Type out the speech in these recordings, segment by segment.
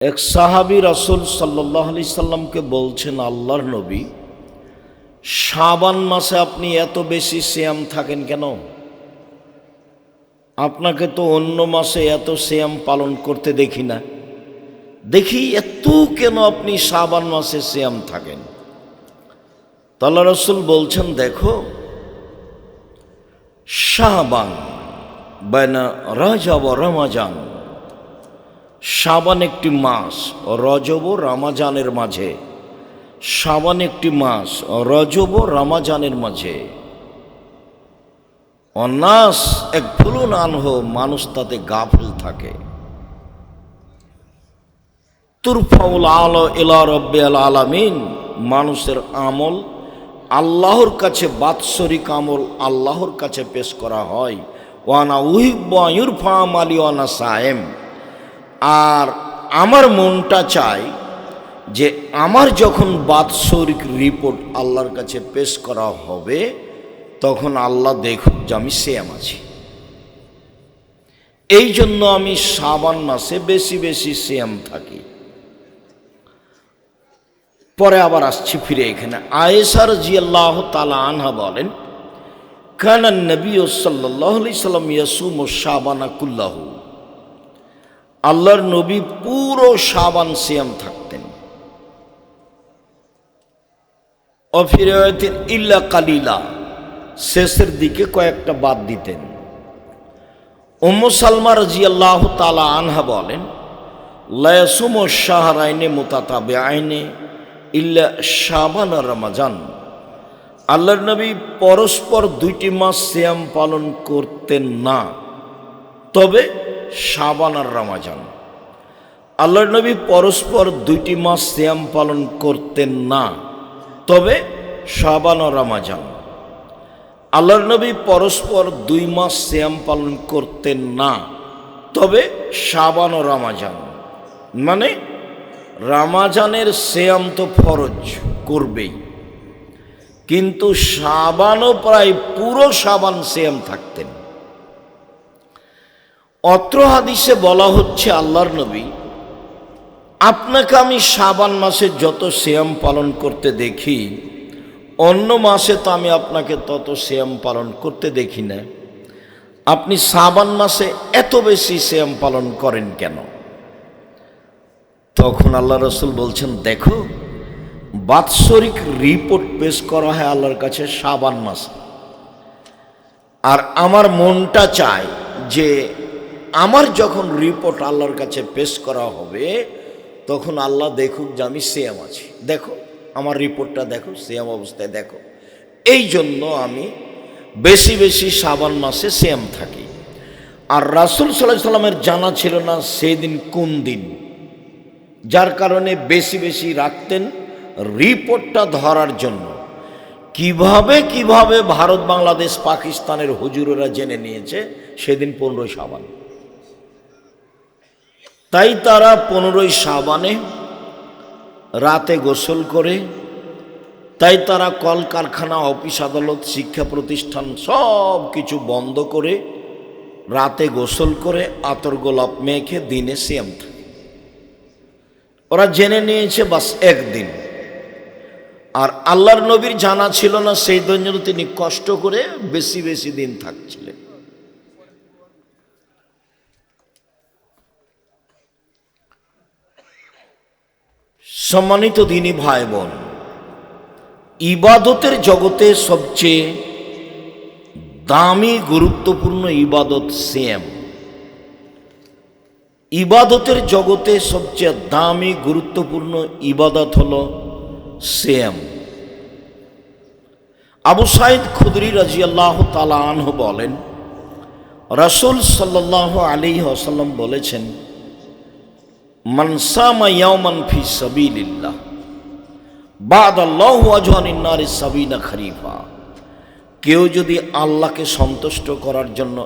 এক সাহাবী রাসূল সাল্লাল্লাহু আলাইহি সাল্লামকে বলছেন, আল্লাহর নবী, শাবান মাসে আপনি এত বেশি সিয়াম থাকেন কেন? আপনাকে তো অন্য মাসে এত সিয়াম পালন করতে দেখি না, দেখি এত কেন আপনি শাবান মাসে সিয়াম থাকেন? তো আল্লাহ রাসূল বলছেন, দেখো, শাবান বাইনা রজব ও রমজান, শাবান একটি মাস, রজব ও রমজানের মাঝে। শাবান একটি মাস, রজব ও রমজানের মাঝে। অন্নাস এক ভুলুন আনহু, মানুষ তাতে গাফিল থাকে। তুরফাউল আলো ইলা রব্বিল আলামিন, মানুষের আমল আল্লাহর কাছে, বাৎসরিক আমল আল্লাহর কাছে পেশ করা হয়। ওয়ানা উহিব্বু আন ইউরফা আমালি ওয়ানা সায়েম, আর আমার মনটা চায় যে আমার যখন বাৎসরিক রিপোর্ট আল্লাহর কাছে পেশ করা হবে, তখন আল্লাহ দেখুক যে আমি সিয়াম আছি। এই জন্য আমি শাবান মাসে বেশি বেশি সিয়াম থাকি। পরে আবার আসছি ফিরে এখানে। আয়েশা রাদিয়াল্লাহু তাআলা আনহা বলেন, কানা নবী সাল্লাল্লাহু আলাইহি সাল্লাম ইয়াসুমু শাবানা কুল্লাহু, আল্লাহর নবী পুরো শাবান সিয়াম থাকতেন। অফিরায়াতিন ইল্লা কালিলা, শেষের দিকে কয়েকটা বাদ দিতেন। উম্মু সালমা রাদিয়াল্লাহু তাআলা আনহা বলেন, লা ইয়াসুমু শাহরাইনি মুতাতাবিআইনি ইল্লা শাবান আর রমজান, আল্লাহর নবী পরস্পর দুইটি মাস সিয়াম পালন করতেন না, তবে শাবান আর রমজান। আল্লাহর নবী পরস্পর দুইটি মাস সিয়াম পালন করতেন না, তবে শাবান ও রমজান। আল্লাহর নবী পরস্পর 2 মাস সিয়াম পালন করতেন না, তবে শাবান ও রমজান। মানে রমজানের সিয়াম তো ফরজ করবেই, কিন্তু শাবানও প্রায় পুরো শাবান সিয়াম থাকতেন। অত্র হাদিসে বলা হচ্ছে, আল্লাহর নবী, আপনাকে আমি শাবান মাসে যত সিয়াম পালন করতে দেখি, অন্য মাসে তো আমি আপনাকে তত সিয়াম পালন করতে দেখি না। আপনি শাবান মাসে এত বেশি সিয়াম পালন করেন কেন? তখন আল্লাহ রাসূল বলছেন, দেখো, বাৎসরিক রিপোর্ট পেশ করা হয় আল্লাহর কাছে শাবান মাসে, আর আমার মনটা চায় যে আমার যখন রিপোর্ট আল্লাহর কাছে পেশ করা হবে, তখন আল্লাহ দেখুক যে আমি সিয়াম আছি। দেখো, আমার রিপোর্টটা দেখো, সিয়াম অবস্থায় দেখো। এই জন্য আমি বেশি বেশি শাবান মাসে সিয়াম থাকি। আর রাসূল সাল্লাল্লাহু আলাইহি সাল্লামের জানা ছিল না সেদিন কোন দিন, যার কারণে বেশি বেশি রাখতেন রিপোর্টটা ধরার জন্য। কিভাবে ভারত, বাংলাদেশ, পাকিস্তানের হুজুরেরা জেনে নিয়েছে সেদিন 15 শাবান। তাই তারা 15 শাবানে রাতে গোসল করে, তাই তারা কলকারখানা, অফিস আদালত, শিক্ষা প্রতিষ্ঠান সব কিছু বন্ধ করে রাতে গোসল করে আতর গোলাপ মেখে দিনে সিয়াম থাকে। ওরা জেনে নিয়েছে বাস একদিন। আর আল্লাহর নবীর জানা ছিল না সেই জন্য তিনি কষ্ট করে বেশি বেশি দিন থাকছিলেন। সম্মানিত দিনী ভাই বোন, ইবাদতের জগতে সবচেয়ে দামি গুরুত্বপূর্ণ ইবাদত সিয়াম। ইবাদতের জগতে সবচেয়ে দামি গুরুত্বপূর্ণ ইবাদত হলো সিয়াম। আবু সাঈদ খুদরি রাদিয়াল্লাহু তাআলা আনহু বলেন, রাসূল সাল্লাল্লাহু আলাইহি ওয়াসাল্লাম বলেছেন, মান সামা ইয়াওমান ফি সাবিলিল্লাহ বা'দাল্লাহু ওয়াজহানিন নারি সাবিনা খরিফা, কেউ যদি আল্লাহকে সন্তুষ্ট করার জন্য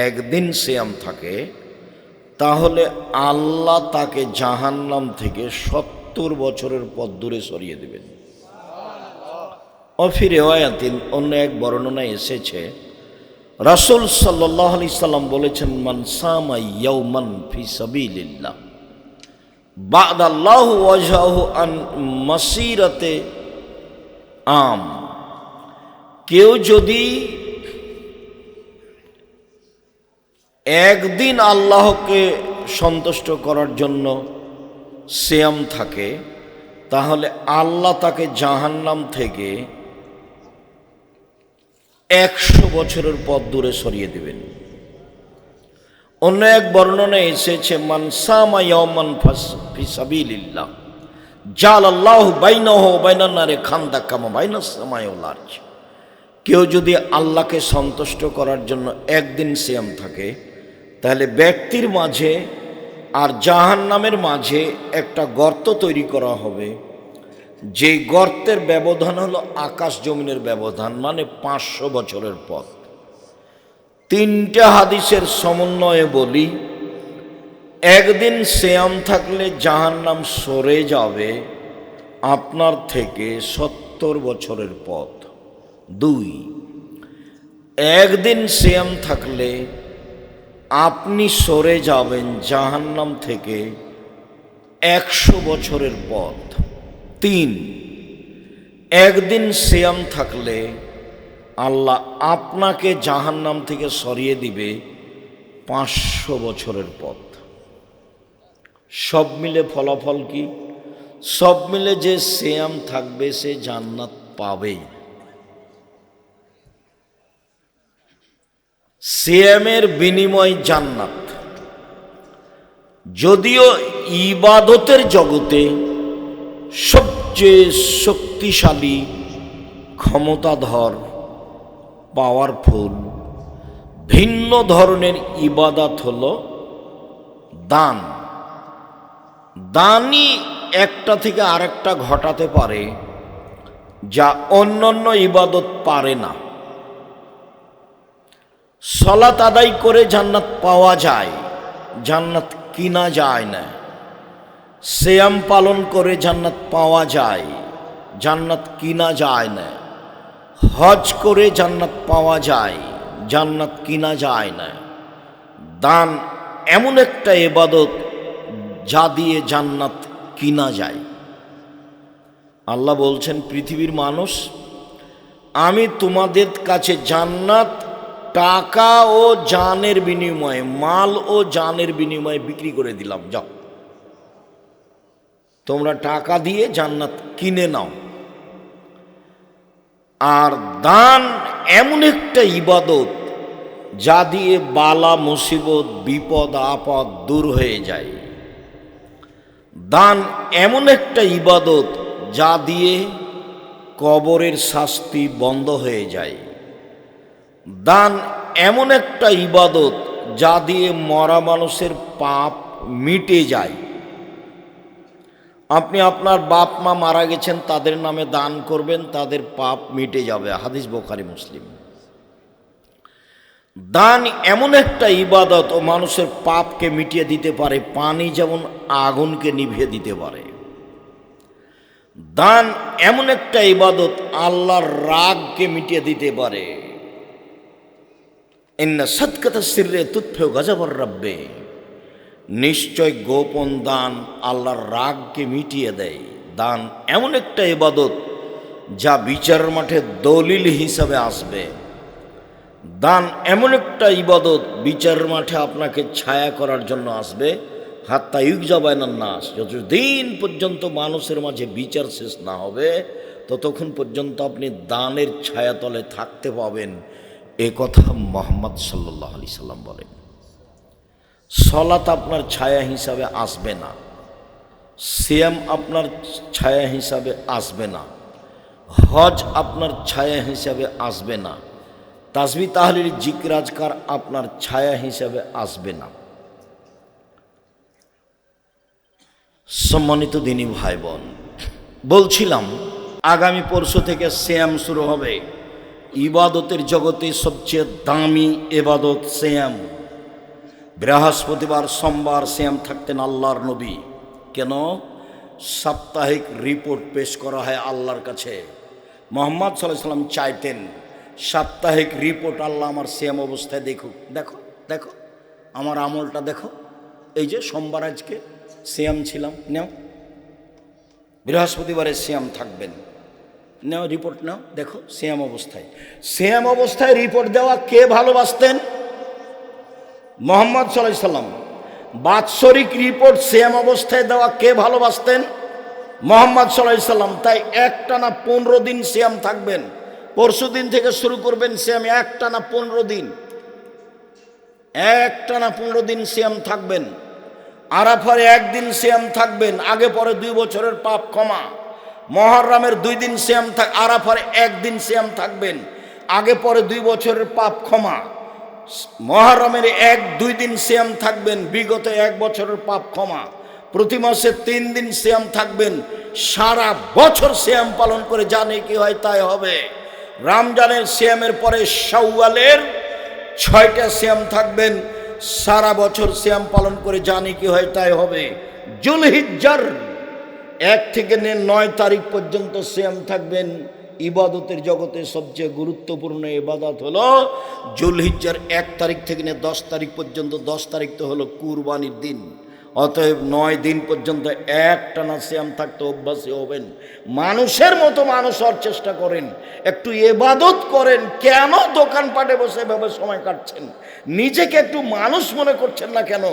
একদিন সিয়াম থাকে, তাহলে আল্লাহ তাকে জাহান্নাম থেকে 70 বছরের পথ দূরে সরিয়ে দেবেন। অফি রিওয়ায়াতিন, অন্য এক বর্ণনায় এসেছে, রাসূল সাল্লাল্লাহু আলাইহি সাল্লাম বলেছেন, মান সামা ইয়াওমান ফি সাবিলিল্লাহ বাদাল্লাহু ওয়াজহাহু আন মাসিরাতে আম। কেউ যদি একদিন আল্লাহকে সন্তুষ্ট করার জন্য সিয়াম থাকে, তাহলে আল্লাহ তাকে জাহান্নাম থেকে 100 বছরের পথ দূরে সরিয়ে দেবেন। অন্য এক বর্ণনায় এসেছে, মান সামা ইয়াওমান ফি সাবিলিল্লাহ জালাল্লাহু বাইনাহু ওয়া বাইনান নারি খান্দাক কামা বাইনাস সামাই ওয়াল আরজ। কেউ যদি আল্লাহকে সন্তুষ্ট করার জন্য একদিন সিয়াম থাকে, তাহলে ব্যক্তির মাঝে আর জাহান্নামের মাঝে একটা গর্ত তৈরি করা হবে, যেই গর্তের ব্যবধান হলো আকাশ জমিনের ব্যবধান, মানে 500 বছরের পথ। 3টে হাদিসের সমন্বয়ে বলি, একদিন সিয়াম থাকলে জাহান্নাম সরে যাবে আপনার থেকে 70 বছরের পথ। 2, একদিন সিয়াম থাকলে আপনি সরে যাবেন জাহান্নাম থেকে 100 বছরের পথ। 3, একদিন সিয়াম থাকলে আল্লাহ আপনাকে জাহান্নাম থেকে সরিয়ে দিবে 500 বছরের পথ। সব মিলে ফলাফল কি? সব মিলে যে সিয়াম থাকবে সে জান্নাত পাবেই। সিয়ামের বিনিময় জান্নাত। যদিও ইবাদতের জগতে সবচেয়ে শক্তিশালী, ক্ষমতাধর, পাওয়ারফুল ভিন্ন ধরনের ইবাদত হলো দান। দানই একটা থেকে আরেকটা ঘটাতে পারে যা অন্যান্য ইবাদত পারে না। সালাত আদায় করে জান্নাত পাওয়া যায়, জান্নাত কিনা যায় না। সিয়াম পালন করে জান্নাত পাওয়া যায়, জান্নাত কিনা যায় না। হজ করে জান্নাত পাওয়া যায়, জান্নাত কিনা যায় না। দান এমন একটা ইবাদত যা দিয়ে জান্নাত কিনা যায়। আল্লাহ বলছেন, পৃথিবীর মানুষ, আমি তোমাদের কাছে জান্নাত টাকা ও জানের বিনিময়ে, মাল ও জানের বিনিময়ে বিক্রি করে দিলাম। যাও, তোমরা টাকা দিয়ে জান্নাত কিনে নাও। আর দান এমন একটা ইবাদত যা দিয়ে বালা মুসিবত, বিপদ আপদ দূর হয়ে যায়। দান এমন একটা ইবাদত যা দিয়ে কবরের শাস্তি বন্ধ হয়ে যায়। দান এমন একটা ইবাদত যা দিয়ে মরা মানুষের পাপ মিটে যায়। আপনি আপনার বাপ মা মারা গেছেন, তাদের নামে দান করবেন, তাদের পাপ মিটে যাবে। হাদিস বুখারী মুসলিম। দান এমন একটা ইবাদত ও মানুষের পাপকে মিটিয়ে দিতে পারে, পানি যেমন আগুনকে নিভিয়ে দিতে পারে। দান এমন একটা ইবাদত আল্লাহর রাগকে মিটিয়ে দিতে পারে। ইন্না সাদকাতা সিররে তুতফিউ গাযাবার রাব্বে। নিশ্চয় গোপন দান আল্লাহর রাগকে মিটিয়ে দেয়। দান এমন একটা ইবাদত যা বিচারের মাঠে দলিল হিসাবে আসবে। দান এমন একটা ইবাদত বিচারের মাঠে আপনাকে ছায়া করার জন্য আসবে। হাত্তা ইউকজা বাইনান নাস, যতদিন পর্যন্ত মানুষের মাঝে বিচার শেষ না হবে ততক্ষণ পর্যন্ত আপনি দানের ছায়াতলে থাকতে পাবেন। এ কথা মুহাম্মদ সাল্লাল্লাহু আলাইহি সাল্লাম বলেন। সালাত আপনার ছায়া হিসাবে আসবে না, সিয়াম আপনার ছায়া হিসাবে আসবে না, হজ আপনার ছায়া হিসাবে আসবে না, তাসবিহ তাহলিল জিকির আজকার আপনার ছায়া হিসাবে আসবে না। সম্মানিত দিনী ভাই বোন, বলছিলাম আগামী পরশু থেকে সিয়াম শুরু হবে। ইবাদতের জগতে সবচেয়ে দামি ইবাদত সিয়াম। বৃহস্পতিবার, সোমবার সিয়াম থাকতেন আল্লাহর নবী। কেন? সাপ্তাহিক রিপোর্ট পেশ করা হয় আল্লাহর কাছে। মুহাম্মদ সাল্লাল্লাহু আলাইহি সাল্লাম চাইতেন সাপ্তাহিক রিপোর্ট আল্লাহ আমার সিয়াম অবস্থায় দেখুক। দেখো দেখো আমার আমলটা দেখো, এই যে সোমবার আজকে, সিয়াম ছিলাম, নাও বৃহস্পতিবারে সিয়াম থাকবেন, নাও রিপোর্ট নাও, দেখো সিয়াম অবস্থায় রিপোর্ট দেওয়া কে ভালোবাসতেন? মুহাম্মদ সাল্লাল্লাহু আলাইহি সাল্লাম। বাৎসরিক রিপোর্ট সিয়াম অবস্থায় দেওয়া কে ভালোবাসতেন? মুহাম্মদ সাল্লাল্লাহু আলাইহি সাল্লাম। তাই একটানা 15 দিন সিয়াম থাকবেন। পরশু দিন থেকে শুরু করবেন সিয়াম, একটানা 15 দিন, একটানা 15 দিন সিয়াম থাকবেন। আরাফার একদিন সিয়াম থাকবেন, আগে পরে 2 বছরের পাপ ক্ষমা। মুহররমের 2 দিন সিয়াম আরাফার একদিন সিয়াম থাকবেন, আগে পরে 2 বছরের পাপ ক্ষমা। মুহররমের 1-2 দিন সিয়াম থাকবেন, বিগত 1 বছরের পাপ ক্ষমা। প্রতি মাসে 3 দিন সিয়াম থাকবেন, সারা বছর সিয়াম পালন করে জানে কি হয় তাই হবে। রমজানের সিয়ামের পরে শাওয়ালের 6টা সিয়াম থাকবেন, সারা বছর সিয়াম পালন করে জানি কি হয় তাই হবে। জুলহিজ্জার 1 থেকে 9 তারিখ পর্যন্ত সিয়াম থাকবেন। ইবাদতের জগতে সবচেয়ে গুরুত্বপূর্ণ ইবাদত হলো জুলহিজ্জার 1 তারিখ থেকে 10 তারিখ পর্যন্ত। 10 তারিখ তো হলো কুরবানির দিন। অতএব 9 দিন পর্যন্ত একটানা সিয়াম থাকতে অভ্যাসী হবেন। মানুষের মতো মানুষ হওয়ার চেষ্টা করেন, একটু ইবাদত করেন। কেন দোকানপাটে বসে এভাবে সময় কাটছেন? নিজেকে একটু মানুষ মনে করছেন না কেন?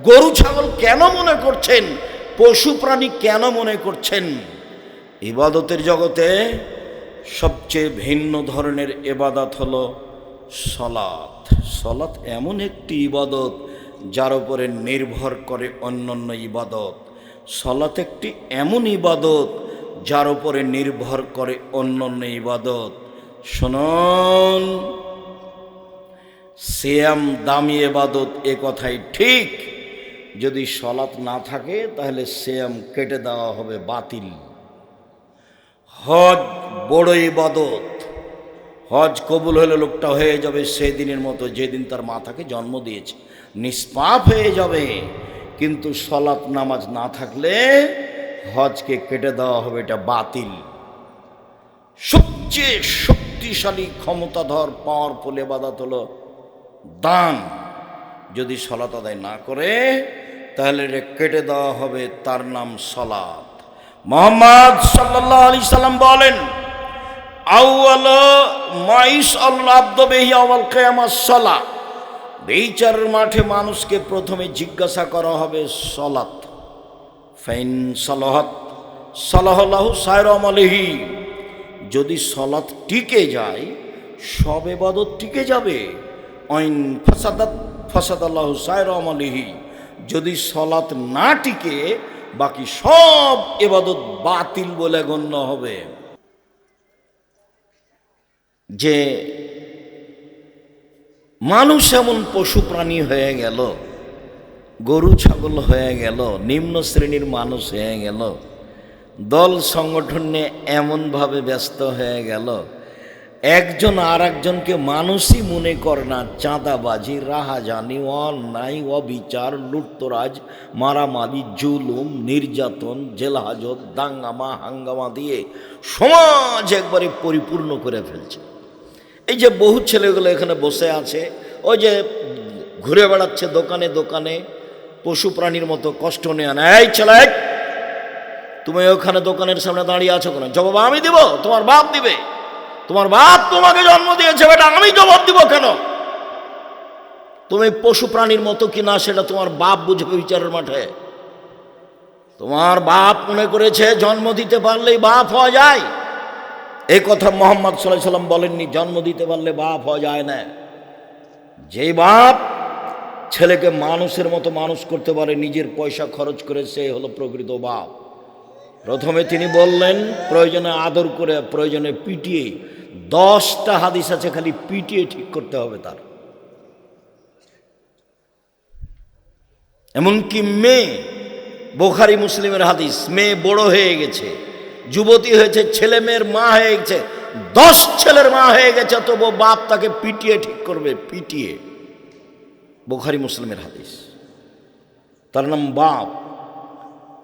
গরু ছাগল কেন মনে করছেন? পশু প্রাণী কেন মনে করছেন? ইবাদতের জগতে সবচেয়ে ভিন্ন ধরনের ইবাদত হলো সলাত। সলাত এমন একটি ইবাদত যার উপরে নির্ভর করে অন্যান্য ইবাদত। সলাত একটি এমন ইবাদত যার উপরে নির্ভর করে অন্যান্য ইবাদত। শুনুন, সিয়াম দামি ইবাদত, এ কথাই ঠিক। যদি সলাত না থাকে তাহলে সিয়াম কেটে দেওয়া হবে, বাতিল। হজ বড় ইবাদত, হজ কবুল হলে লোকটা হয়ে যাবে সেদিনের মতো যেদিন তার মাতাকে জন্ম দিয়েছে, নিষ্পাপ হয়ে যাবে। কিন্তু সলাত নামাজ না থাকলে হজকে কেটে দেওয়া হবে, এটা বাতিল। সবচেয়ে শক্তিশালী ক্ষমতাধর পাওয়ারফুল ইবাদত হলো দান। যদি সলাত আদায় না করে তাহলে এটা কেটে দেওয়া হবে, তার নাম সলাত। মুহাম্মদ সাল্লাল্লাহু আলাইহি সাল্লাম বলেন, আউয়াল মাইস আল্লাহ আব্দ বিহি আওয়াল কিয়ামাস সালাহ। বিচারের মাঠে মানুষকে প্রথমে জিজ্ঞাসা করা হবে সলাত। ফাইন সালাহাত সালাহু সায়র আমলিহি। যদি সলাত টিকে যায় সব ইবাদত টিকে যাবে। আইন ফাসাদাত ফাসাদাল্লাহু সায়র আমলিহি। যদি সলাত না টিকে বাকি সব ইবাদত বাতিল বলে গণ্য হবে। যে মানুষ এমন পশু প্রাণী হয়ে গেল, গরু ছাগল হয়ে গেল, নিম্ন শ্রেণীর মানুষ হয়ে গেল, দল সংগঠন নিয়ে এমনভাবে ব্যস্ত হয়ে গেল, একজন আর একজনকে মানুষই মনে করে না। চাঁদাবাজি, রাহাজানি, অন্যায়, অবিচার, লুটতরাজ, মারামারি, জুলুম, নির্যাতন, জেলহাজত, দাঙ্গামা হাঙ্গামা দিয়ে সমাজ একবারে পরিপূর্ণ করে ফেলছে। এই যে বহু ছেলেগুলো এখানে বসে আছে, ওই যে ঘুরে বেড়াচ্ছে দোকানে দোকানে পশু প্রাণীর মতো, কষ্ট নেয় না। এই ছেলে, তুমি ওখানে দোকানের সামনে দাঁড়িয়ে আছো কেন? জবাব আমি দিব? তোমার বাপ দিবে? তোমার বাপ তোমাকে জন্ম দিয়েছে বেটা, আমি জবাব দিব কেন? তুমি পশু প্রাণীর মতো কিনা সেটা তোমার বাপ বুঝবে বিচারের মাঠে। তোমার বাপ মনে করেছে জন্ম দিতে পারলেই বাপ হওয়া যায়। এই কথা মুহাম্মদ সাল্লাল্লাহু আলাইহি সাল্লাম বলেননি, জন্ম দিতে পারলে বাপ হওয়া যায় না। যেই বাপ ছেলেকে মানুষের মতো মানুষ করতে পারে, নিজের পয়সা খরচ করে, সে হলো প্রকৃত বাপ। প্রথমে তিনি বললেন প্রয়োজনে আদর করে, প্রয়োজনে পিটিয়ে। 10টা হাদিস আছে খালি পিটিয়ে ঠিক করতে হবে তার। এমনকি মেয়ে, বুখারী মুসলিমের হাদিস, মেয়ে বড় হয়ে গেছে, যুবতী হয়েছে, ছেলে মেয়ের মা হয়ে গেছে, 10 ছেলের মা হয়ে গেছে, তবু বাপ তাকে পিটিয়ে ঠিক করবে, পিটিয়ে। বুখারী মুসলিমের হাদিস। তার নাম বাপ।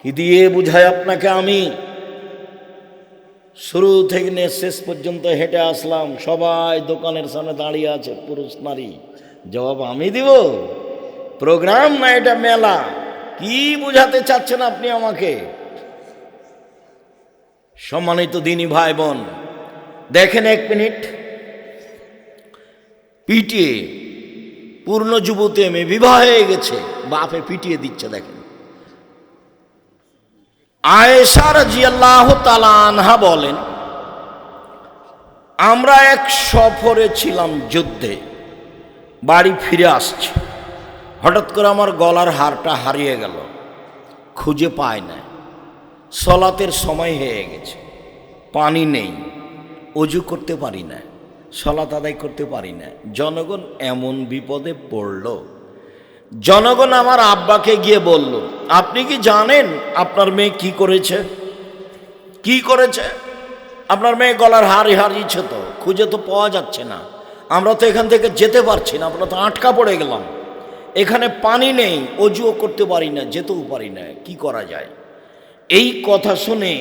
কি দিয়ে বুঝাই আপনাকে? আমি শুরু থেকে নিয়ে শেষ পর্যন্ত হেঁটে আসলাম, সবাই দোকানের সামনে দাঁড়িয়ে আছে, পুরুষ নারী। জবাব আমি দিব? প্রোগ্রাম না এটা, মেলা। কি বুঝাতে চাচ্ছেন আপনি আমাকে? সম্মানিত দিনী ভাই বোন, দেখেন 1 মিনিট, পিটিয়ে পূর্ণ যুবতী মেয়ে বিবাহ হয়ে গেছে, বাপে পিটিয়ে দিচ্ছে। দেখেন আয়েশা রাদিয়াল্লাহু তাআলা আনহা বলেন, আমরা এক সফরে ছিলাম, যুদ্ধে, বাড়ি ফিরে আসছি, হঠাৎ করে আমার গলার হারটা হারিয়ে গেল, খুঁজে পায় না। সলাতের সময় হয়ে গেছে, পানি নেই, অজু করতে পারি না, সলাত আদায় করতে পারি না। জনগণ এমন বিপদে পড়ল, জনগণ আমার আব্বাকে গিয়ে বলল, আপনি কি জানেন আপনার মেয়ে কি করেছে? কি করেছে? আপনার মেয়ে গলার হার হারিয়েছে, তো খুঁজে তো পাওয়া যাচ্ছে না, আমরা তো এখান থেকে যেতে পারছি না, আমরা তো আটকা পড়ে গেলাম, এখানে পানি নেই, অজুও করতে পারি না, যেতেও পারি না, কি করা যায়? এই কথা শুনে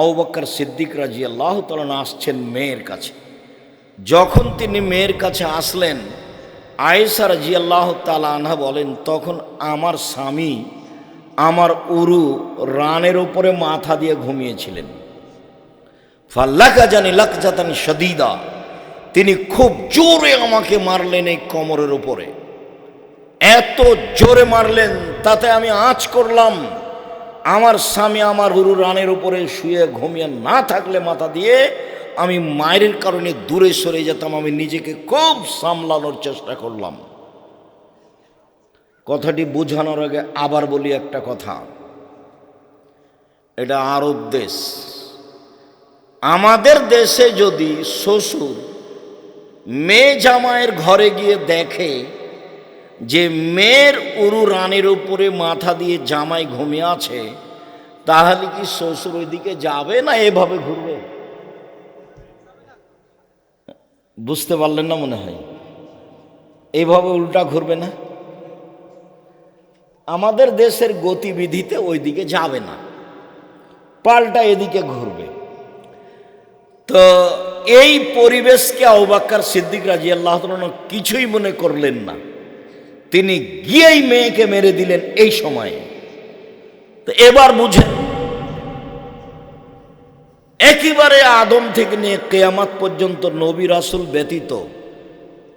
আবু বকর সিদ্দিক রাদিয়াল্লাহু তাআলা আসছেন মেয়ের কাছে। যখন তিনি মেয়ের কাছে আসলেন, আয়েশা রাদিয়াল্লাহু তাআলা আনহা বলেন, তখন আমার স্বামী আমার উরু রানের উপরে মাথা দিয়ে ঘুমিয়েছিলেন। ফাল্লাকা জানি লাকজাতান শাদীদা, তিনি খুব জোরে আমাকে মারলেন এই কোমরের উপরে, এত জোরে মারলেন তাতে আমি আঁচ করলাম। আমার স্বামী আমার উরু রানের উপরে শুয়ে ঘুমিয়ে না থাকলে মাথা দিয়ে আমি মায়ের কারণে দূরে সরে যেতাম, আমি নিজেকে খুব সামলানোর চেষ্টা করলাম। কথাটি বোঝানোর আগে আবার বলি একটা কথা, এটা আরব দেশ। আমাদের দেশে যদি শ্বশুর মেয়ে জামাইয়ের ঘরে গিয়ে দেখে যে মেয়ের উরু রানের উপরে মাথা দিয়ে জামাই ঘুমিয়ে আছে, তাহলে কি শ্বশুর ওইদিকে যাবে না এভাবে ঘুরবে? বুঝতে পারলেন না মনে হয়? এইভাবে উল্টা ঘুরবে না? আমাদের দেশের গতিবিধিতে ওইদিকে যাবে না, পাল্টা এদিকে ঘুরবে। তো এই পরিবেশকে আবু বকর সিদ্দিক রাদিয়াল্লাহু তাআলা কিছুই মনে করলেন না, তিনি গিয়েই মেয়েকে মেরে দিলেন এই সময়ে। তো এবার বুঝেন, একেবারে আদম থেকে নিয়ে কিয়ামত পর্যন্ত নবী রাসূল ব্যতীত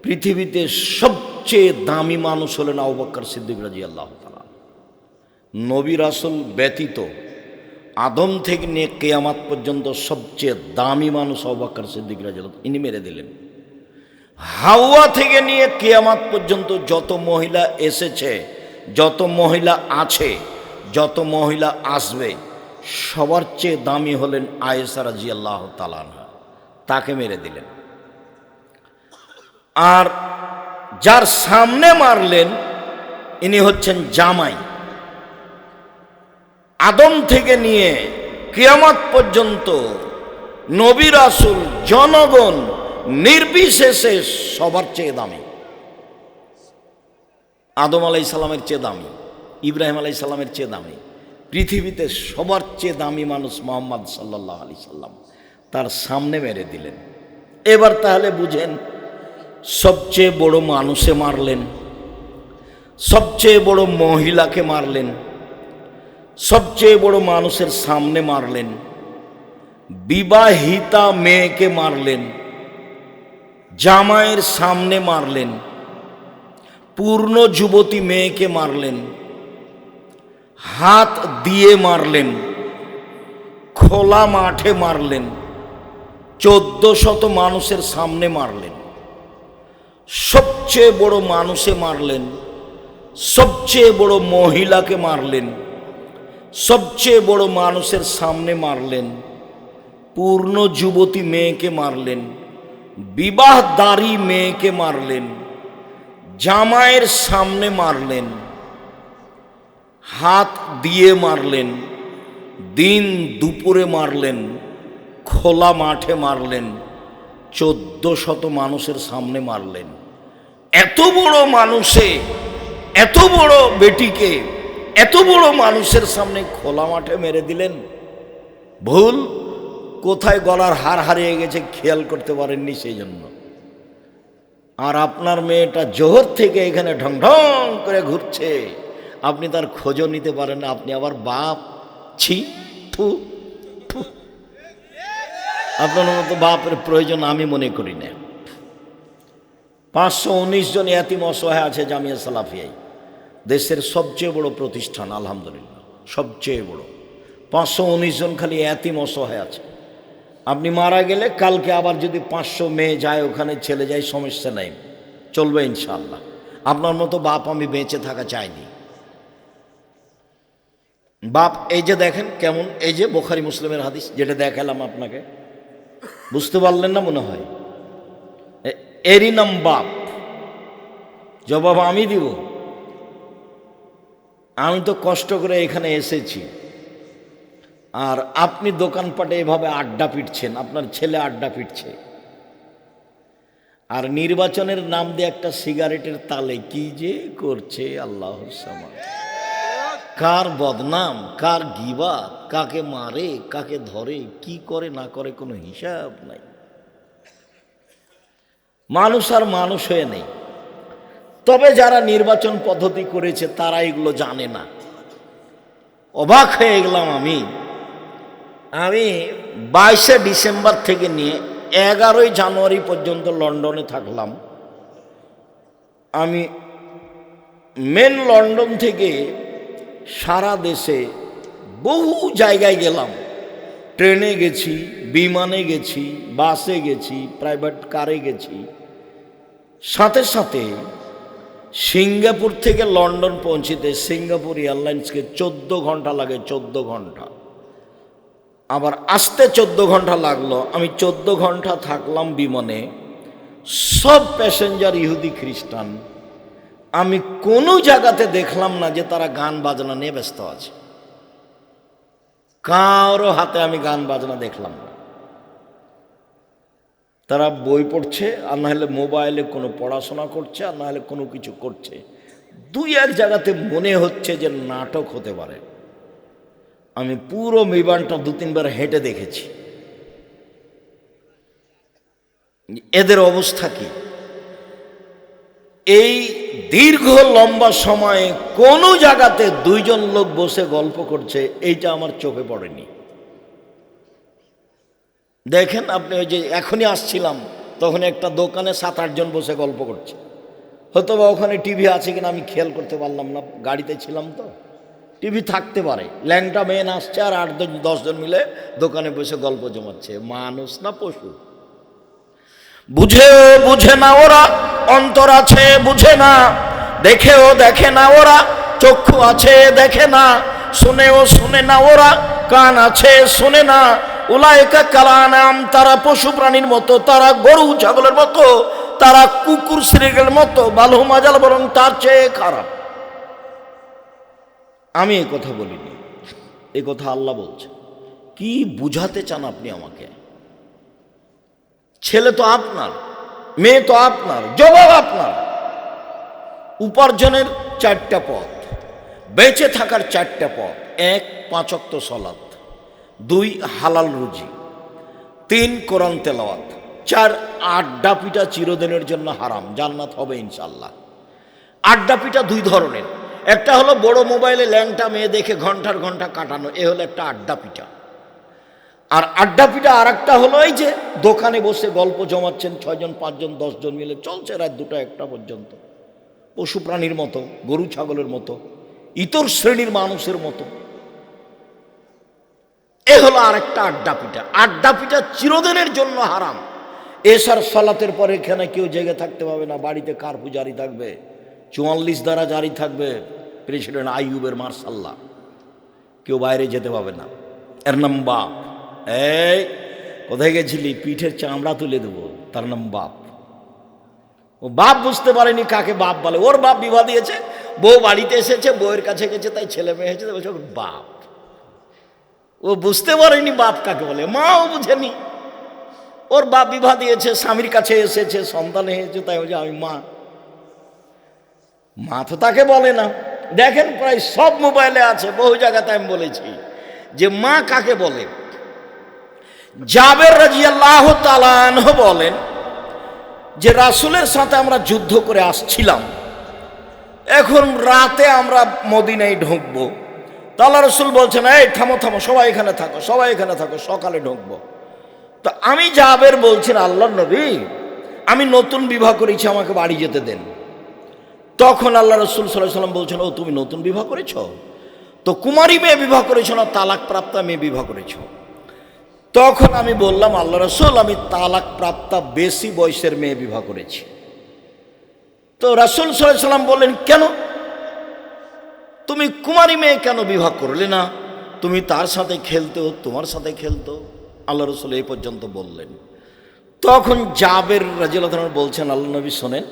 পৃথিবীতে সবচেয়ে দামি মানুষ হলেন আবু বকর সিদ্দিক রাদিয়াল্লাহু তাআলা। নবী রাসূল ব্যতীত আদম থেকে নিয়ে কিয়ামত পর্যন্ত সবচেয়ে দামি মানুষ আবু বকর সিদ্দিক রাদিয়াল্লাহু তাআলা, ইনি মেরে দিলেন। হাওয়া থেকে নিয়ে কিয়ামত পর্যন্ত যত মহিলা এসেছে, যত মহিলা আছে, যত মহিলা আসবে, সবার চেয়ে দামি হলেন আয়েশা রাদিয়াল্লাহু তাআলা আনহা, তাকে মেরে দিলেন। আর যার সামনে মারলেন ইনি হচ্ছেন জামাই। আদম থেকে নিয়ে কিয়ামত পর্যন্ত নবী রাসূল জনগণ নির্বিশেষে সবার চেয়ে দামি। আদম আলাইহিস সালামের চেয়ে দামি, ইব্রাহিম আলাইহিস সালামের চেয়ে দামি, পৃথিবীতে সবার চেয়ে দামি মানুষ মুহাম্মদ সাল্লাল্লাহু আলাইহি সাল্লাম, তার সামনে মেরে দিলেন। এবার তাহলে বুঝেন, সবচেয়ে বড় মানুষে মারলেন, সবচেয়ে বড় মহিলাকে মারলেন, সবচেয়ে বড় মানুষের সামনে মারলেন, বিবাহিতা মেয়েকে মারলেন, জামাইয়ের সামনে মারলেন, পূর্ণ যুবতী মেয়েকে মারলেন, হাত দিয়ে মারলেন, খোলা মাঠে মারলেন, 1400 মানুষের সামনে মারলেন। সবচেয়ে বড় মানুষে মারলেন, সবচেয়ে বড় মহিলাকে মারলেন, সবচেয়ে বড় মানুষের সামনে মারলেন, পূর্ণ যুবতী মেয়েকে মারলেন, বিবাহদারী মেয়েকে মারলেন, জামাইয়ের সামনে মারলেন, হাত দিয়ে মারলেন, দিন দুপুরে মারলেন, খোলা মাঠে মারলেন, 1400 মানুষের সামনে মারলেন। এত বড় মানুষে, এত বড় বেটিকে এত বড় মানুষের সামনে খোলা মাঠে মেরে দিলেন। ভুল কোথায় গলার হার হারিয়ে গেছে খেয়াল করতে পারেননি, সেই জন্য। আর আপনার মেয়েটা জোহর থেকে এখানে ঢং ঢং করে ঘুরছে, আপনি তার খোঁজও নিতে পারেন না, আপনি আবার বাপ ছি থু থু। আপনার মতো বাপের প্রয়োজন আমি মনে করি না। 519 জন এতিম অসহায় আছে জামিয়া সালাফিয়ায়, দেশের সবচেয়ে বড় প্রতিষ্ঠান আলহামদুলিল্লাহ, সবচেয়ে বড়। 519 জন খালি এতিম অসহায় আছে। আপনি মারা গেলে কালকে আবার যদি 500 মেয়ে যায় ওখানে, ছেলে যায়, সমস্যা নাই, চলবে ইনশাআল্লাহ। আপনার মতো বাপ আমি বেঁচে থাকা চাইনি। বাপ এই যে দেখেন কেমন, এই যে বুখারী মুসলিমের হাদিস যেটা দেখালাম আপনাকে, বুঝতে পারলেন না মনে হয়? এরই নাম বাপ। জবাব আমি দিব। আমি তো কষ্ট করে এখানে এসেছি, আর আপনি দোকানপাটে এভাবে আড্ডা পিটছেন, আপনার ছেলে আড্ডা পিটছে, আর নির্বাচনের নাম দিয়ে একটা সিগারেটের তালে কি যে করছে আল্লাহর সামান। কার বদনাম, কার গিবাত, কাকে মারে, কাকে ধরে, কি করে না করে কোনো হিসাব নাই। মানুষ আর মানুষ হয়ে নেই। তবে যারা নির্বাচন পদ্ধতি করেছে তারা এগুলো জানে না। অবাক হয়ে গেলাম আমি 22শে ডিসেম্বর থেকে নিয়ে 11ই জানুয়ারি পর্যন্ত লন্ডনে থাকলাম। আমি মেন লন্ডন থেকে সারা দেশে বহু জায়গায় গেলাম। ট্রেনে গেছি, বিমানে গেছি, বাসে গেছি, প্রাইভেট কারে গেছি। সাথে সাথে সিঙ্গাপুর থেকে লন্ডন পৌঁছিতে সিঙ্গাপুর এয়ারলাইন্সকে 14 ঘন্টা লাগে, 14 ঘন্টা। আবার আসতে 14 ঘন্টা লাগলো। আমি 14 ঘন্টা থাকলাম বিমানে। সব প্যাসেঞ্জার ইহুদি খ্রিস্টান। আমি কোনো জায়গাতে দেখলাম না যে তারা গান বাজনা নিয়ে ব্যস্ত আছে। কারো হাতে আমি গান বাজনা দেখলাম না। তারা বই পড়ছে, আর না হলে মোবাইলে কোনো পড়াশোনা করছে, আর না হলে কোনো কিছু করছে। 2-1 জায়গাতে মনে হচ্ছে যে নাটক হতে পারে। আমি পুরো বিমানটা 2-3 বার হেঁটে দেখেছি। এদের অবস্থা কি? এই দীর্ঘ লম্বা সময়ে কোনো জায়গাতে 2 জন লোক বসে গল্প করছে, এইটা আমার চোখে পড়েনি। দেখেন আপনি, ওই যে এখনই আসছিলাম তখন একটা দোকানে 7-8 জন বসে গল্প করছে। হয়তো বা ওখানে টিভি আছে কিনা আমি খেয়াল করতে পারলাম না, গাড়িতে ছিলাম তো। টিভি থাকতে পারে। ল্যাংটা মেয়ে আসছে আর 8-10 জন মিলে দোকানে বসে গল্প জমাচ্ছে। মানুষ না পশু? বুঝে না ওরা, অন্তর আছে বুঝে না, দেখেও দেখে না ওরা, চক্ষু আছে দেখে না, শুনেও শুনে না ওরা, কান আছে শুনে না। উলাইকা কালানাম, তারা পশু প্রাণীর মতো, তারা গরু ছাগলের মতো, তারা কুকুর শ্রীগের মতো, বালহু মাজাল, বরং তার চেয়ে খারাপ। আমি এই কথা বলিনি, এই কথা আল্লাহ বলছে। কি বুঝাতে চান আপনি আমাকে? ছেলে তো আপনার, মেয়ে তো আপনার, জবাব আপনার। উপার্জনের 4টা পথ, বেঁচে থাকার 4টা পথ। 1 5 ওয়াক্ত সালাত, 2 হালাল রুজি, 3 কোরআন তেলাওয়াত, 4 আড্ডা পিটা চিরদিনের জন্য হারাম, জান্নাত হবে ইনশাল্লাহ। আড্ডা পিটা 2 ধরনের। একটা হলো বড় মোবাইলে ল্যাংটা মেয়ে দেখে ঘন্টার ঘন্টা কাটানো, এ হলো একটা আড্ডা পিটা। আর আড্ডা পিটা আর একটা হলো এই যে দোকানে বসে গল্প জমাচ্ছেন 6 জন 5 জন 10 জন মিলে, চলছে রাত 2টা 1টা পর্যন্ত, পশু প্রাণীর মতো, গরু ছাগলের মতো, ইতর শ্রেণীর মানুষের মতো। এ হলো আরেকটা আড্ডা পিটা। আড্ডা পিটা চিরদিনের জন্য হারাম। এশার সালাতের পরে এখানে কেউ জেগে থাকতে পারবে না। বাড়িতে কারফিউ জারি থাকবে, 44 ধারা জারি থাকবে, প্রেসিডেন্ট আইয়ুবের মার্শাল্লাহ। কেউ বাইরে যেতে পারবে না। এর নাম বাপ। এই কোথায় গেছিলি? পিঠের চামড়া তুলে দেবো, তার নাম বাপ। ও বাপ বুঝতে পারেনি কাকে বাপ বলে। ওর বাপ বিবাহ দিয়েছে, বউ বাড়িতে এসেছে, বউয়ের কাছে গেছে, তাই ছেলে মেয়ে হয়েছে, বলছে বাপ। ও বুঝতে পারেনি বাপ কাকে বলে, মাও বুঝেনি। ওর বাপ বিবাহ দিয়েছে, স্বামীর কাছে এসেছে, সন্তান হয়েছে, তাই বলছে আমি মা। মা তো তাকে বলে না। দেখেন প্রায় সব মোবাইলে আছে, বহু জায়গাতে আমি বলেছি যে মা কাকে বলে। জাবের রাদিয়াল্লাহু তাআলা আনহু বলেন যে রাসূলের সাথে আমরা যুদ্ধ করে আসছিলাম, এখন রাতে আমরা মদিনায় ঢুকবো, তো আল্লাহ রসুল বলছেন এই থামো থামো, সবাই এখানে থাকো, সবাই এখানে থাকো, সকালে ঢুকবো। তো আমি জাবের বলছেন আল্লাহর নবী, আমি নতুন বিবাহ করেছি, আমাকে বাড়ি যেতে দেন। তখন আল্লাহ রসুল সাল্লাল্লাহু আলাইহি ওয়াসাল্লাম বলছেন, ও তুমি নতুন বিবাহ করেছ, তো কুমারী মেয়ে বিবাহ করেছো না তালাক প্রাপ্তা মেয়ে বিবাহ করেছো? তখন আমি বললাম, আল্লাহ রসুল, আমি তালাক প্রাপ্তা বেশি বয়সের মেয়ে বিবাহ করেছি। তো রাসূল সাল্লাল্লাহু আলাইহি ওয়াসাল্লাম বললেন, কেন তুমি কুমারী মেয়ে কেন বিবাহ করলে না? তুমি তার সাথে খেলতো, তোমার সাথে খেলতো। আল্লাহ রসুল এই পর্যন্ত বললেন। তখন জাবের রাদিয়াল্লাহু আনহু বলছেন, আল্লাহ নবী শোনেন,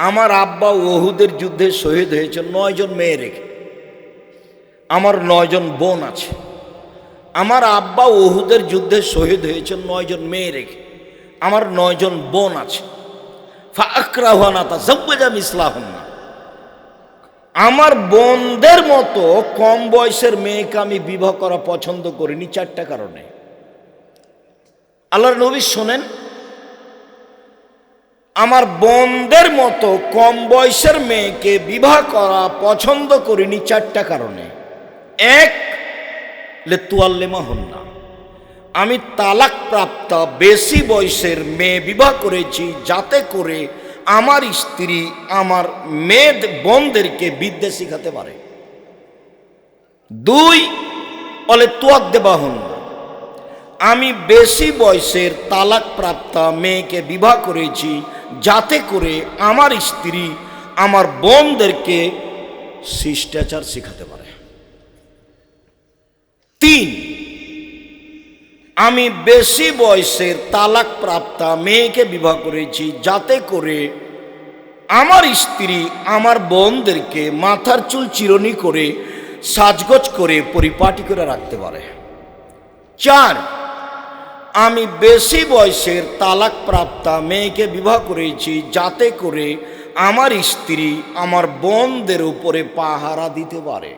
আমার আব্বা উহুদের যুদ্ধে শহীদ হয়েছে 9 জন মেয়ে রেখে, আমার 9 জন বোন আছে। আমার আব্বা উহুদের যুদ্ধে শহীদ হয়েছে 9 জন মেয়ে রেখে, আমার 9 জন বোন আছে। ফাআকরাহু আন আতাযাওয়াজা মিসলাহুন্না, আমার বোনদের মতো কম বয়সের মেয়েকে আমি বিবাহ করা পছন্দ করিনি 4টা কারণে। আল্লাহর নবী শোনেন, আমার বোনদের মতো কম বয়সের মেয়েকে বিবাহ করা পছন্দ করিনি 4টা কারণে। 1, লিতুয়াল্লিমাহুন্না, আমি তালাক প্রাপ্ত বেশি বয়সের মেয়ে বিবাহ করেছি যাতে করে আমার স্ত্রী আমার মেয়ে বোনদেরকে বিদ্যা শিখাতে পারে। 2, লিতুয়াদ্দিবাহুন্না, আমি বেশি বয়সের তালাক প্রাপ্তা মেয়েকে বিবাহ করেছি যাতে করে আমার স্ত্রী আমার বোনদেরকে শিষ্টাচার শিখাতে পারে। 3, আমি বেশি বয়সের তালাক প্রাপ্তা মেয়েকে বিবাহ করেছি যাতে করে আমার স্ত্রী আমার বোনদেরকে মাথার চুল চিরুনি করে সাজগোজ করে পরিপাটি করে রাখতে পারে। 4, আমি বেশি বয়সের তালাক প্রাপ্তা মেয়েকে বিবাহ করেছি যাতে করে আমার স্ত্রী আমার বোনদের উপরে পাহারা দিতে পারে।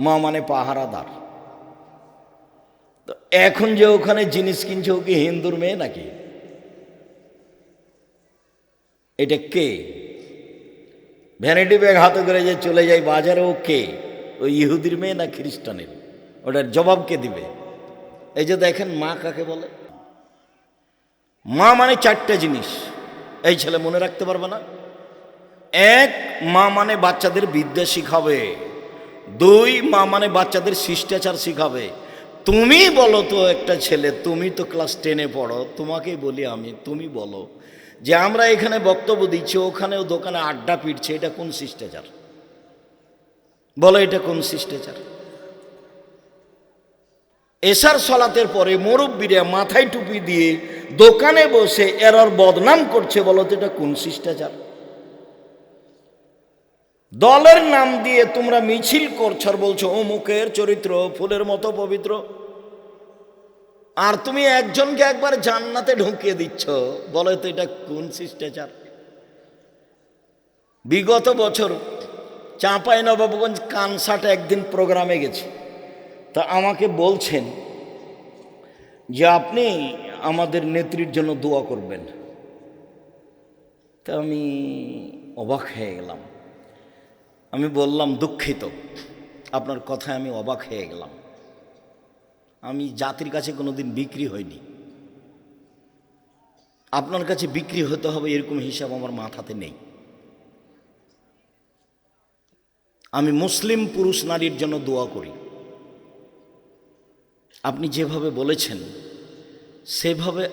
মা মানে পাহারাদার। তো এখন যে ওখানে জিনিস কিনছে, ও কি হিন্দুর মেয়ে নাকি? এটা কে? ভ্যানিটি ব্যাগ হাতে করে যে চলে যায় বাজারে, ও কে? ওই ইহুদির মেয়ে না খ্রিস্টানের? ওটার জবাব কে দিবে? এই যে দেখেন মা কাকে বলে। মা মানে 4টা জিনিস, এই ছেলে মনে রাখতে পারবে না। 1, মা মানে বাচ্চাদের বিদ্যা শিখাবে। 2, মা মানে বাচ্চাদের শিষ্টাচার শিখাবে। তুমি বলো তো, একটা ছেলে, তুমি তো ক্লাস 10-এ পড়ো, তোমাকেই বলি আমি, তুমি বলো যে আমরা এখানে বক্তব্য দিচ্ছি, ওখানেও দোকানে আড্ডা পিটছে, এটা কোন শিষ্টাচার? বলো, এটা কোন শিষ্টাচার? এশার সলাতের পরে মুরব্বীরা মাথায় টুপি দিয়ে দোকানে বসে এরার বদনাম করছে, বলো তো এটা কোন শিষ্টাচার? দলের নাম দিয়ে তোমরা মিছিল করছো আর বলছো অমুকের চরিত্র ফুলের মতো পবিত্র, আর তুমি একজনকে একবার জান্নাতে ঢুকিয়ে দিচ্ছ, বলো তো এটা কোন শিষ্টাচার? বিগত বছর চাঁপাইনবাবগঞ্জ কানসাটে একদিন প্রোগ্রামে গেছি, তা আমাকে বলছেন যে আপনি আমাদের নেত্রীর জন্য দোয়া করবেন। তা আমি অবাক হয়ে গেলাম। আমি বললাম, দুঃখিত, আপনার কথায় আমি অবাক হয়ে গেলাম। আমি জাতির কাছে কোনোদিন বিক্রি হইনি, আপনার কাছে বিক্রি হতে হবে এরকম হিসাব আমার মাথাতে নেই। আমি মুসলিম পুরুষ নারীর জন্য দোয়া করি। আপনি যেভাবে বলেছেন সেভাবে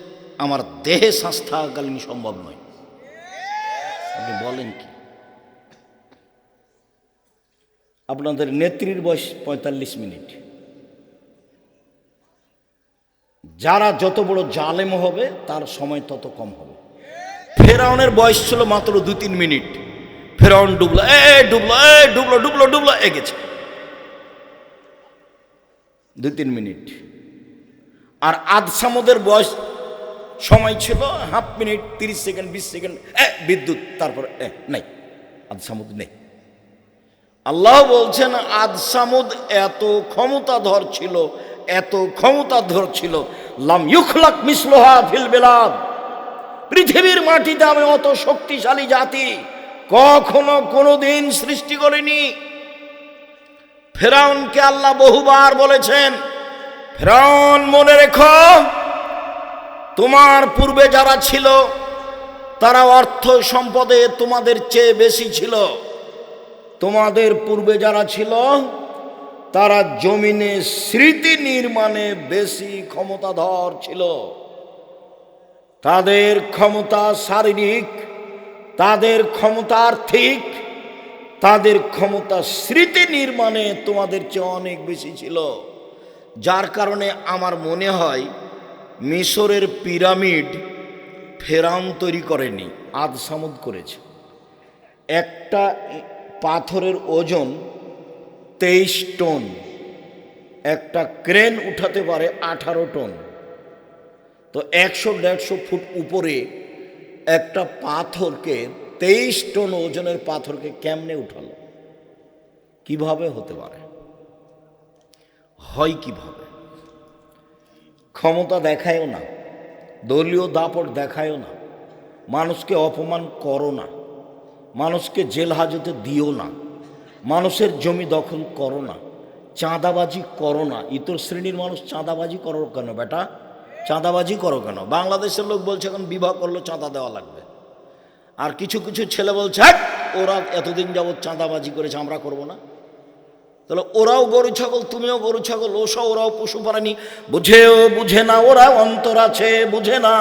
আমার দেহে শ্বাস থাকাকালীন সম্ভব নয়। আপনি বলেন কি? আপনাদের নেত্রীর বয়স 45 মিনিট। যারা যত বড় জালেম হবে তার সময় তত কম হবে। ফেরাউনের বয়স ছিল মাত্র 2-3 মিনিট। ফেরাউন ডুবলো, ডুবলো ডুবলো ডুবলো এগেছে 2-3 মিনিট। আর আদ সামুদের বয়স সময় ছিল হাফ মিনিট, 30 সেকেন্ড, 20 সেকেন্ড, বিদ্যুৎ, তারপর নাই, আদ সামুদ নেই। আল্লাহ বলছেন আদ সামুদ এত ক্ষমতাধর ছিল, এত ক্ষমতাধর ছিল, লাম ইউখলাক মিসলুহা ফিল বিলাদ, পৃথিবীর মাটিতে আমি অত শক্তিশালী জাতি কখনো কোনোদিন সৃষ্টি করেনি। ফেরাউনকে আল্লাহ বহুবার বলেছেন, ফেরাউন মনে রেখো, তোমার পূর্বে যারা ছিল তারা অর্থ সম্পদে তোমাদের চেয়ে বেশি ছিল। তোমাদের পূর্বে যারা ছিল তারা জমিনে স্মৃতি নির্মাণে বেশি ক্ষমতাধর ছিল। তাদের ক্ষমতা শারীরিক, তাদের ক্ষমতা আর্থিক, তাদের ক্ষমতা স্মৃতি নির্মাণে তোমাদের চেয়ে অনেক বেশি ছিল। যার কারণে আমার মনে হয় মিশরের পিরামিড ফেরাউন তৈরি করেনি, আদ সামুদ করেছে। একটা পাথরের ওজন 23 টন, একটা ক্রেন উঠাতে পারে 18 টন। তো 100-150 ফুট উপরে একটা পাথরকে, 23 টন ওজনের পাথরকে কেমনে উঠালো? কিভাবে হতে পারে? হয় কিভাবে? ক্ষমতা দেখায়ও না, দলীয় দাপট দেখায়ও না, মানুষকে অপমান করো না, মানুষকে জেল হাজতে দিও না, মানুষের জমি দখল করো না, চাঁদাবাজি করো না। ইতর শ্রেণীর মানুষ চাঁদাবাজি করো কেন বেটা? চাঁদাবাজি করো কেন? বাংলাদেশের লোক বলছে এখন বিবাহ করলে চাঁদা দেওয়া লাগবে। আর কিছু কিছু ছেলে বলছে ওরা এতদিন যাবৎ চাঁদাবাজি করেছে, আমরা করব না। তাহলে ওরাও গরু ছাগল, তুমিও গরু ছাগল, ওরাও পশু প্রাণী। বুঝেও বুঝে না ওরা, অন্তর আছে বুঝে না,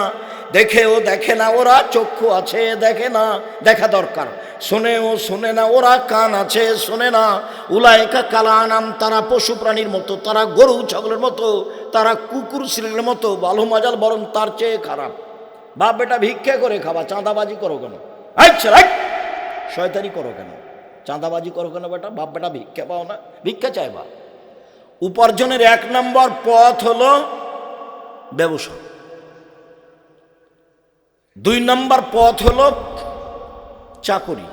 দেখেও দেখে না ওরা, চক্ষু আছে দেখে না, দেখা দরকার। শোনেও শোনে না ওরা, কান আছে শোনে না। উলায়েকা কাল আনাম, তারা পশু প্রাণীর মতো, তারা গরু ছাগলের মতো, তারা কুকুর শিলের মতো, ভালো মজাল বরং তার চেয়ে খারাপ। বাপ বেটা ভিক্ষা করে খাবা, চাঁদাবাজি করো কেন? আচ্ছা শয়তানি করো কেন? চাঁদাবাজি করো কেন বেটা? বাপ বেটা ভিক্ষা পাও না, ভিক্ষা চাইবা। উপার্জনের 1 নম্বর পথ হলো ব্যবসা, 2 নম্বর পথ হলো চাকরি,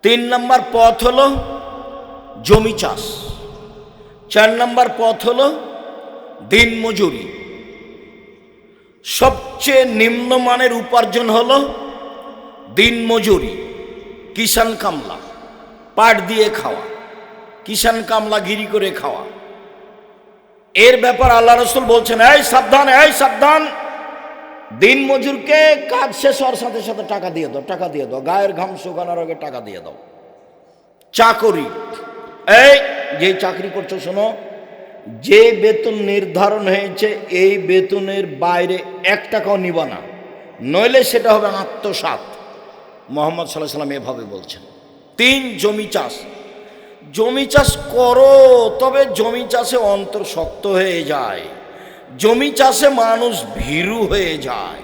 3 নম্বর পথ হলো জমি চাষ, 4 নম্বর পথ হলো দিন মজুরি। সবচেয়ে নিম্নমানের উপার্জন হলো দিন মজুরি, কিষান কামলা, পাট দিয়ে খাওয়া, কিষান কামলা গিরি করে খাওয়া। এর ব্যাপার আল্লাহ রসুল বলছেন, এই সাবধান, এই সাবধান, দিন মজুরকে কাজ শেষ হওয়ার সাথে সাথে টাকা দিয়ে দাও, টাকা দিয়ে দাও, গায়ের ঘাম শুকানোর আগে টাকা দিয়ে দাও। চাকরি, এই যে চাকরি করছো শোনো, যে বেতন নির্ধারণ হয়েছে এই বেতনের বাইরে 1 টাকাও নিবা না, নইলে সেটা হবে আত্মসাৎ। মোহাম্মদ সাল্লাল্লাহু আলাইহি ওয়াসাল্লাম এভাবে বলছেন। 3 জমি চাষ, জমি চাষ করো, তবে জমি চাষে অন্তর শক্ত হয়ে যায়, জমি চাষে মানুষ ভীরু হয়ে যায়,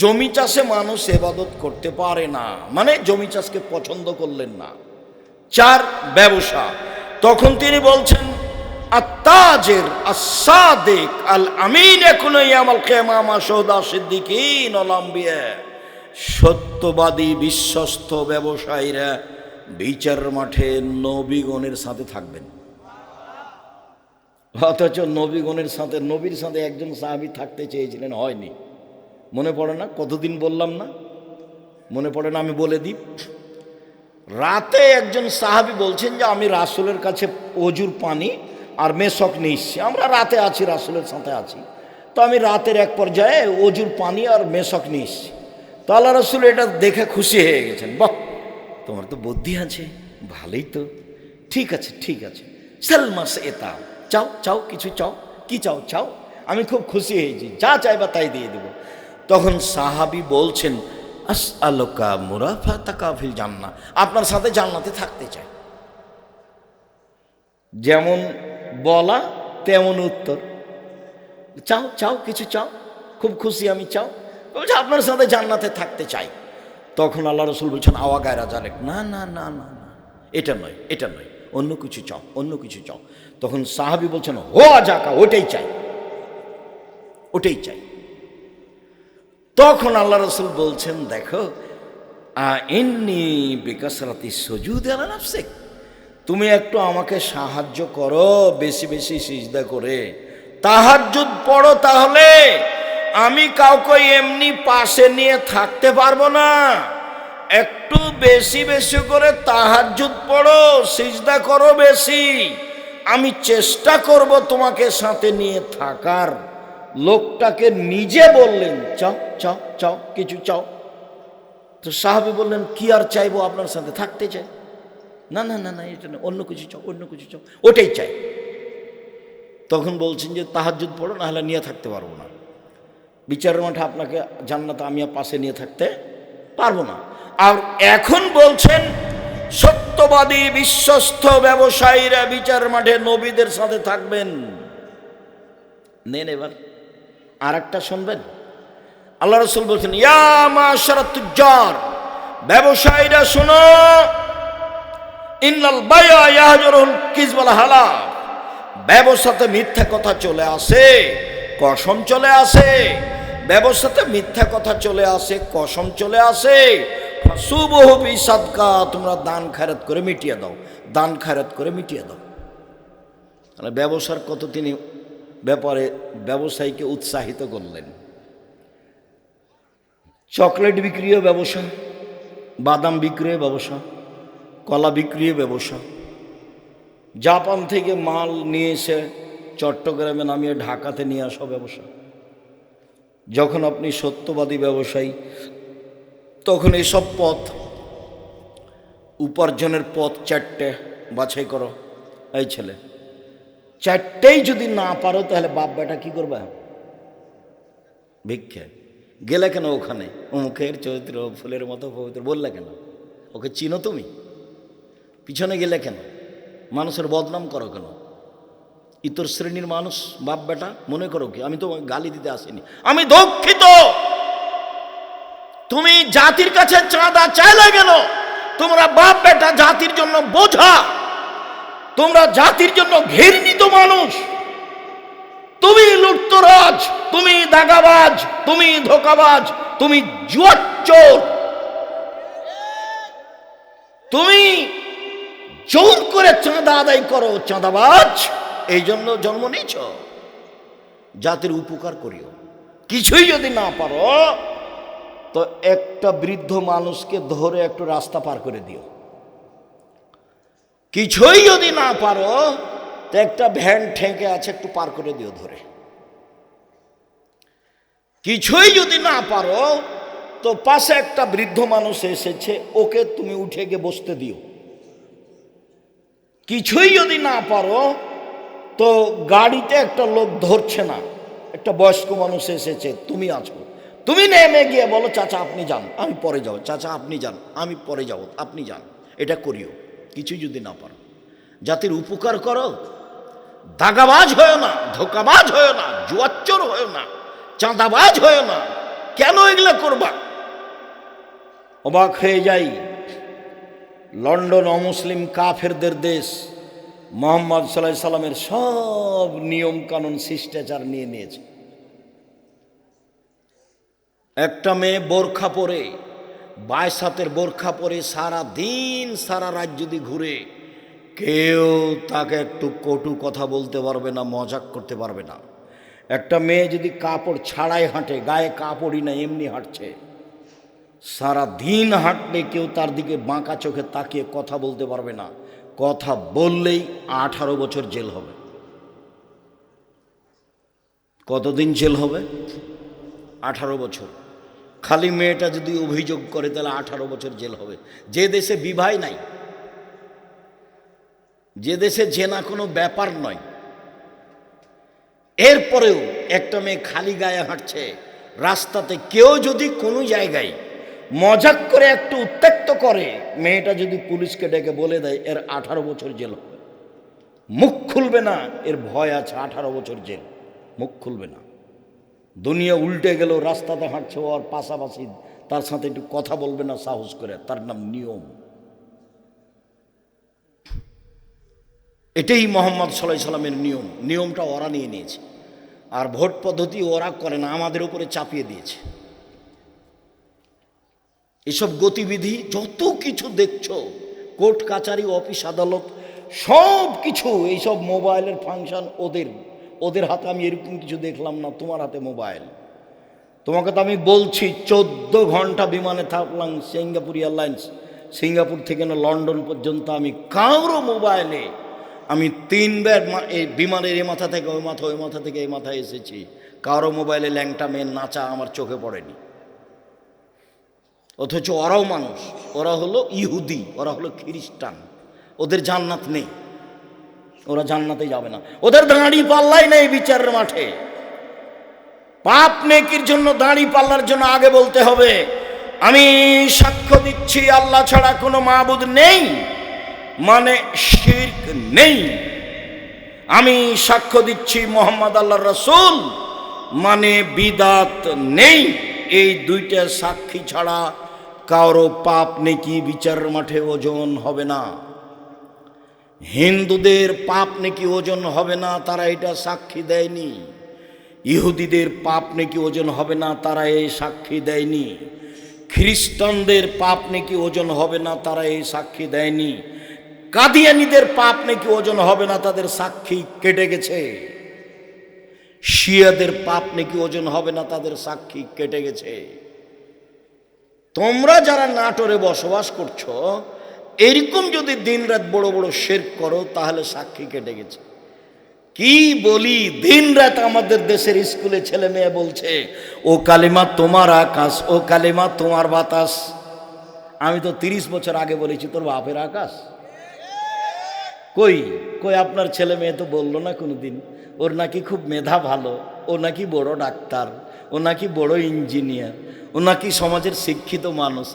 জমি চাষে মানুষ ইবাদত করতে পারে না, মানে জমি চাষকে পছন্দ করলেন না। 4 ব্যবসা। তখন তিনি বলছেন আত্তাজির আস-সাদিক আল আমিন ইয়াকুনু ইয়াউমাল কিয়ামাহ মা শুহাদা সিদ্দিকিন ওয়াল আম্বিয়া। সত্যবাদী বিশ্বস্ত ব্যবসায়ীরা বিচার মাঠে নবীগণের সাথে থাকবেন। অথচ নবীগণের সাথে, নবীর সাথে একজন সাহাবী থাকতে চেয়েছিলেন, হয়নি। মনে পড়ে না? কতদিন বললাম না? মনে পড়ে না? আমি বলে দিই। রাতে একজন সাহাবী বলছেন যে আমি রাসূলের কাছে অজুর পানি আর মেশক নিয়ে এসেছি, আমরা রাতে আছি, রাসূলের সাথে আছি, তো আমি রাতের এক পর্যায়ে অজুর পানি আর মেশক নিয়ে এসেছি। তো আল্লাহ রসুল এটা দেখে খুশি হয়ে গেছেন, বাহ তোমার তো বুদ্ধি আছে, ভালোই তো, ঠিক আছে ঠিক আছে, সালমাস এটা চাও, চাও কিছু চাও, কি চাও চাও, আমি খুব খুশি হয়েছি, যা চাইবা তাই দিয়ে দেব। তখন সাহাবী বলছেন আসআলুকা মুরাফাতাকা ফিল জান্নাহ, আপনার সাথে জান্নাতে থাকতে চাই। যেমন বলা তেমন উত্তর, চাও চাও কিছু চাও, খুব খুশি আমি, চাও, বলছে আপনার সাথে জান্নাতে থাকতে চাই। তখন আল্লাহ রসুল বলছেন আওয়া গায়রা জালেক, না না না না না, এটা নয়, এটা নয়, অন্য কিছু চাও, অন্য কিছু চাও। তখন সাহাবী বলছেন হো আজাকা, ওটাই চাই, ওটাই চাই। তখন আল্লাহ রসুল বলছেন দেখো ইন্নী বিকাসরাতি সুজুদ আলা নাফসিক, তুমি একটু আমাকে সাহায্য করো, বেশি বেশি সিজদা করে তাহাজ্জুদ পড়ো, তাহলে আমি কাউকে এমনি পাশে নিয়ে থাকতে পারবো না, একটু বেশি বেশি করে তাহাজ্জুদ পড়ো, সিজদা করো বেশি, আমি চেষ্টা করব তোমাকে সাথে নিয়ে থাকার। লোকটাকে নিজে বললেন চাও চাও চাও, কিছু চাও। তো সাহাবী বললেন কি আর চাইবো, আপনার সাথে থাকতে চাই। না না না না, এটা না, অন্য কিছু চাও, অন্য কিছু চাও, ওটাই চাই। তখন বলছেন যে তাহাজ্জুদ পড়ো, না হলে নিয়ে থাকতে পারবো না। বিচারের মাঠে আপনাকে জান্নাতে আমি পাশে নিয়ে থাকতে পারবো না। আর এখন বলছেন সত্যবাদী বিশ্বস্ত ব্যবসায়ীরা বিচারের মাঠে নবীদের সাথে থাকবেন। নেন এবার আর একটা শুনবেন। আল্লাহ রাসূল বলছেন ইয়া মাশারাত তুজ্জার, ব্যবসায়ীরা শুনো, ইন্নাল বাইআ ইয়াহজুরুল কিযবাল হালাল, ব্যবসাতে মিথ্যা কথা চলে আসে, কসম চলে আসে। ব্যবসাতে মিথ্যা কথা চলে আসে, কসম চলে আসে। ফাসুবহু বিসাদকা, তোমরা দান খয়রাত করে মিটিয়ে দাও, দান খয়রাত করে মিটিয়ে দাও। মানে ব্যবসার কত তিনি ব্যাপারে ব্যবসায়ীকে উৎসাহিত করলেন। চকলেট বিক্রিও ব্যবসা, বাদাম বিক্রিও ব্যবসা, কলা বিক্রিও ব্যবসা। জাপান থেকে মাল নিয়ে এসে চট্টগ্রামে নামিয়ে ঢাকাতে নিয়ে আসা ব্যবসা। যখন আপনি সত্যবাদী ব্যবসায়ী, তখন এসব পথ, উপার্জনের পথ চারটে বাছাই করো। এই ছেলে, চারটেই যদি না পারো তাহলে বাপ বেটা কি করবে? ভিক্ষে। গেলে কেন ওখানে? মুখের চরিত্র ফুলের মতো পবিত্র বললে কেন? ওকে চিনো তুমি? পিছনে গেলে কেন? মানুষের বদনাম করো কেন? ইতর শ্রেণীর মানুষ বাপ বেটা মনে করো কি? আমি তো গালি দিতে আসিনি, আমি দুঃখিত। তুমি জাতির কাছে চাঁদা চাইলে কেন? তোমরা বাপ বেটা জাতির জন্য বোঝা, তোমরা জাতির জন্য ঘৃণিত মানুষ। তুমি লুটতরাজ, তুমি দাগাবাজ, তুমি ধোকাবাজ, তুমি জুয়াচোর, তুমি জোর করে চাঁদা আদায় করো, চাঁদাবাজ। এই জন্য জন্ম নিয়েছ। জাতির উপকার করিও। কিছুই যদি না পারো তো একটা বৃদ্ধ মানুষকে ধরে একটু রাস্তা পার করে দিও। কিছুই যদি না পারো তো একটা ভ্যান ঠেকে আছে, একটু পার করে দিও ধরে। কিছুই যদি না পারো তো পাশে একটা বৃদ্ধ মানুষ এসেছে, ওকে তুমি উঠে গিয়ে বসতে দিও। কিছুই যদি না পারো তো গাড়িতে একটা লোক ধরছে না, একটা বয়স্ক মানুষ এসেছে, তুমি আছো, তুমি নেমে গিয়ে বলো চাচা আপনি যান, আমি পরে যাব, চাচা আপনি যান, আমি পরে যাব, আপনি যান। এটা করিও। কিছুই যদি না পারো, জাতির উপকার করো। দাগাবাজ হয়েও না, ধোকাবাজ হয়েও না, জুয়াচোর হয়েও না, চাঁদাবাজ হয়েও না। কেন এগুলো করবা? অবাক হয়ে যাই, লন্ডন অমুসলিম কাফেরদের দেশ, মুহাম্মদ সাল্লাল্লাহু আলাইহি সাল্লামের সব নিয়ম কানুন শিষ্টাচার নিয়ে নিয়েছে। একটা মেয়ে বোরখা পরে, 22 হাতের বোরখা পরে সারা দিন সারা রাত যদি ঘুরে, কেউ তাকে একটু কটু কথা বলতে পারবে না, মজাক করতে পারবে না। একটা মেয়ে যদি কাপড় ছাড়াই হাঁটে, গায়ে কাপড়ই না এমনি হাঁটছে, সারা দিন হাঁটলে কেউ তার দিকে বাঁকা চোখে তাকিয়ে কথা বলতে পারবে না। কথা বললেই 18 বছর জেল হবে। কতদিন জেল হবে? 18 বছর। খালি মেয়েটা যদি অভিযোগ করে তাহলে 18 বছর জেল হবে। যে দেশে বিবাহ নাই, যে দেশে জেনা কোনো ব্যাপার নয়, এরপরেও একটা মেয়ে খালি গায়ে হাঁটছে রাস্তাতে, কেউ যদি কোনো জায়গায় মজাক করে একটু উত্ত্যক্ত করে, মেয়েটা যদি পুলিশকে ডেকে বলে দেয় এর 18 বছর জেল হবে, মুখ খুলবে না, এর ভয় আছে 18 বছর জেল, মুখ খুলবে না। দুনিয়া উল্টে গেল, রাস্তাতে হাঁটছে ওর পাশাপাশি তার সাথে একটু কথা বলবে না সাহস করে, তার নাম নিয়ম। এটাই মুহাম্মদ সাল্লাল্লাহু আলাইহি সাল্লামের নিয়ম। নিয়মটা ওরা নিয়ে নিয়েছে, আর ভোট পদ্ধতি ওরা করে না, আমাদের উপরে চাপিয়ে দিয়েছে। এসব গতিবিধি যত কিছু দেখছো, কোর্ট কাচারি অফিস আদালত সব কিছু, এইসব মোবাইলের ফাংশন ওদের হাতে। আমি এরকম কিছু দেখলাম না, তোমার হাতে মোবাইল, তোমাকে তো আমি বলছি 14 ঘন্টা বিমানে থাকলাম সিঙ্গাপুর এয়ারলাইন্স, সিঙ্গাপুর থেকে না লন্ডন পর্যন্ত আমি কারো মোবাইলে আমি 3 বার এই বিমানের এই মাথা থেকে ওই মাথা, ওই মাথা থেকে এই মাথায় এসেছি, কারো মোবাইলে ল্যাংটা মেয়ের নাচা আমার চোখে পড়েনি। অথচ ওরাও মানুষ, ওরা হলো ইহুদি, ওরা হলো খ্রিস্টান, ওদের জান্নাত নেই, ওরা জান্নাতে যাবে না, ওদের দাঁড়ি পাল্লাই নেই বিচারের মাঠে। পাপ নেকির জন্য দাঁড়ি পাল্লার জন্য আগে বলতে হবে আমি সাক্ষ্য দিচ্ছি আল্লাহ ছাড়া কোনো মাবুদ নেই, মানে শিরক নেই। আমি সাক্ষ্য দিচ্ছি মোহাম্মদ আল্লাহর রাসূল, মানে বিদাত নেই। এই দুইটা সাক্ষী ছাড়া কারো পাপ নেকি বিচারের মাঠে ওজন হবে না। হিন্দুদের পাপ নেকি ওজন হবে না, তারা এটা সাক্ষী দেয়নি। ইহুদিদের পাপ নেকি ওজন হবে না, তারা এই সাক্ষী দেয়নি। খ্রিস্টানদের পাপ নেকি ওজন হবে না, তারা এই সাক্ষী দেয়নি। কাদিয়ানীদের পাপ নেকি ওজন হবে না, তাদের সাক্ষী কেটে গেছে। শিয়াদের পাপ নেকি ওজন হবে না, তাদের সাক্ষী কেটে গেছে। তোমরা যারা নাটোরে বসবাস করছো, এরকম যদি দিনরাত বড় বড় শিরক করো তাহলে সাক্ষী কেটে গেছে। কি বলি, দিনরাত আমাদের দেশের স্কুলে ছেলে মেয়ে বলছে ও কালিমা তোমার আকাশ, ও কালিমা তোমার বাতাস। আমি তো 30 বছর আগে বলেছি তোর বাপের আকাশ। কই কই আপনার ছেলে মেয়ে তো বললো না কোনোদিন ওর নাকি খুব মেধা ভালো, ও নাকি বড় ডাক্তার, ও নাকি বড় ইঞ্জিনিয়ার, ও নাকি সমাজের শিক্ষিত মানুষ।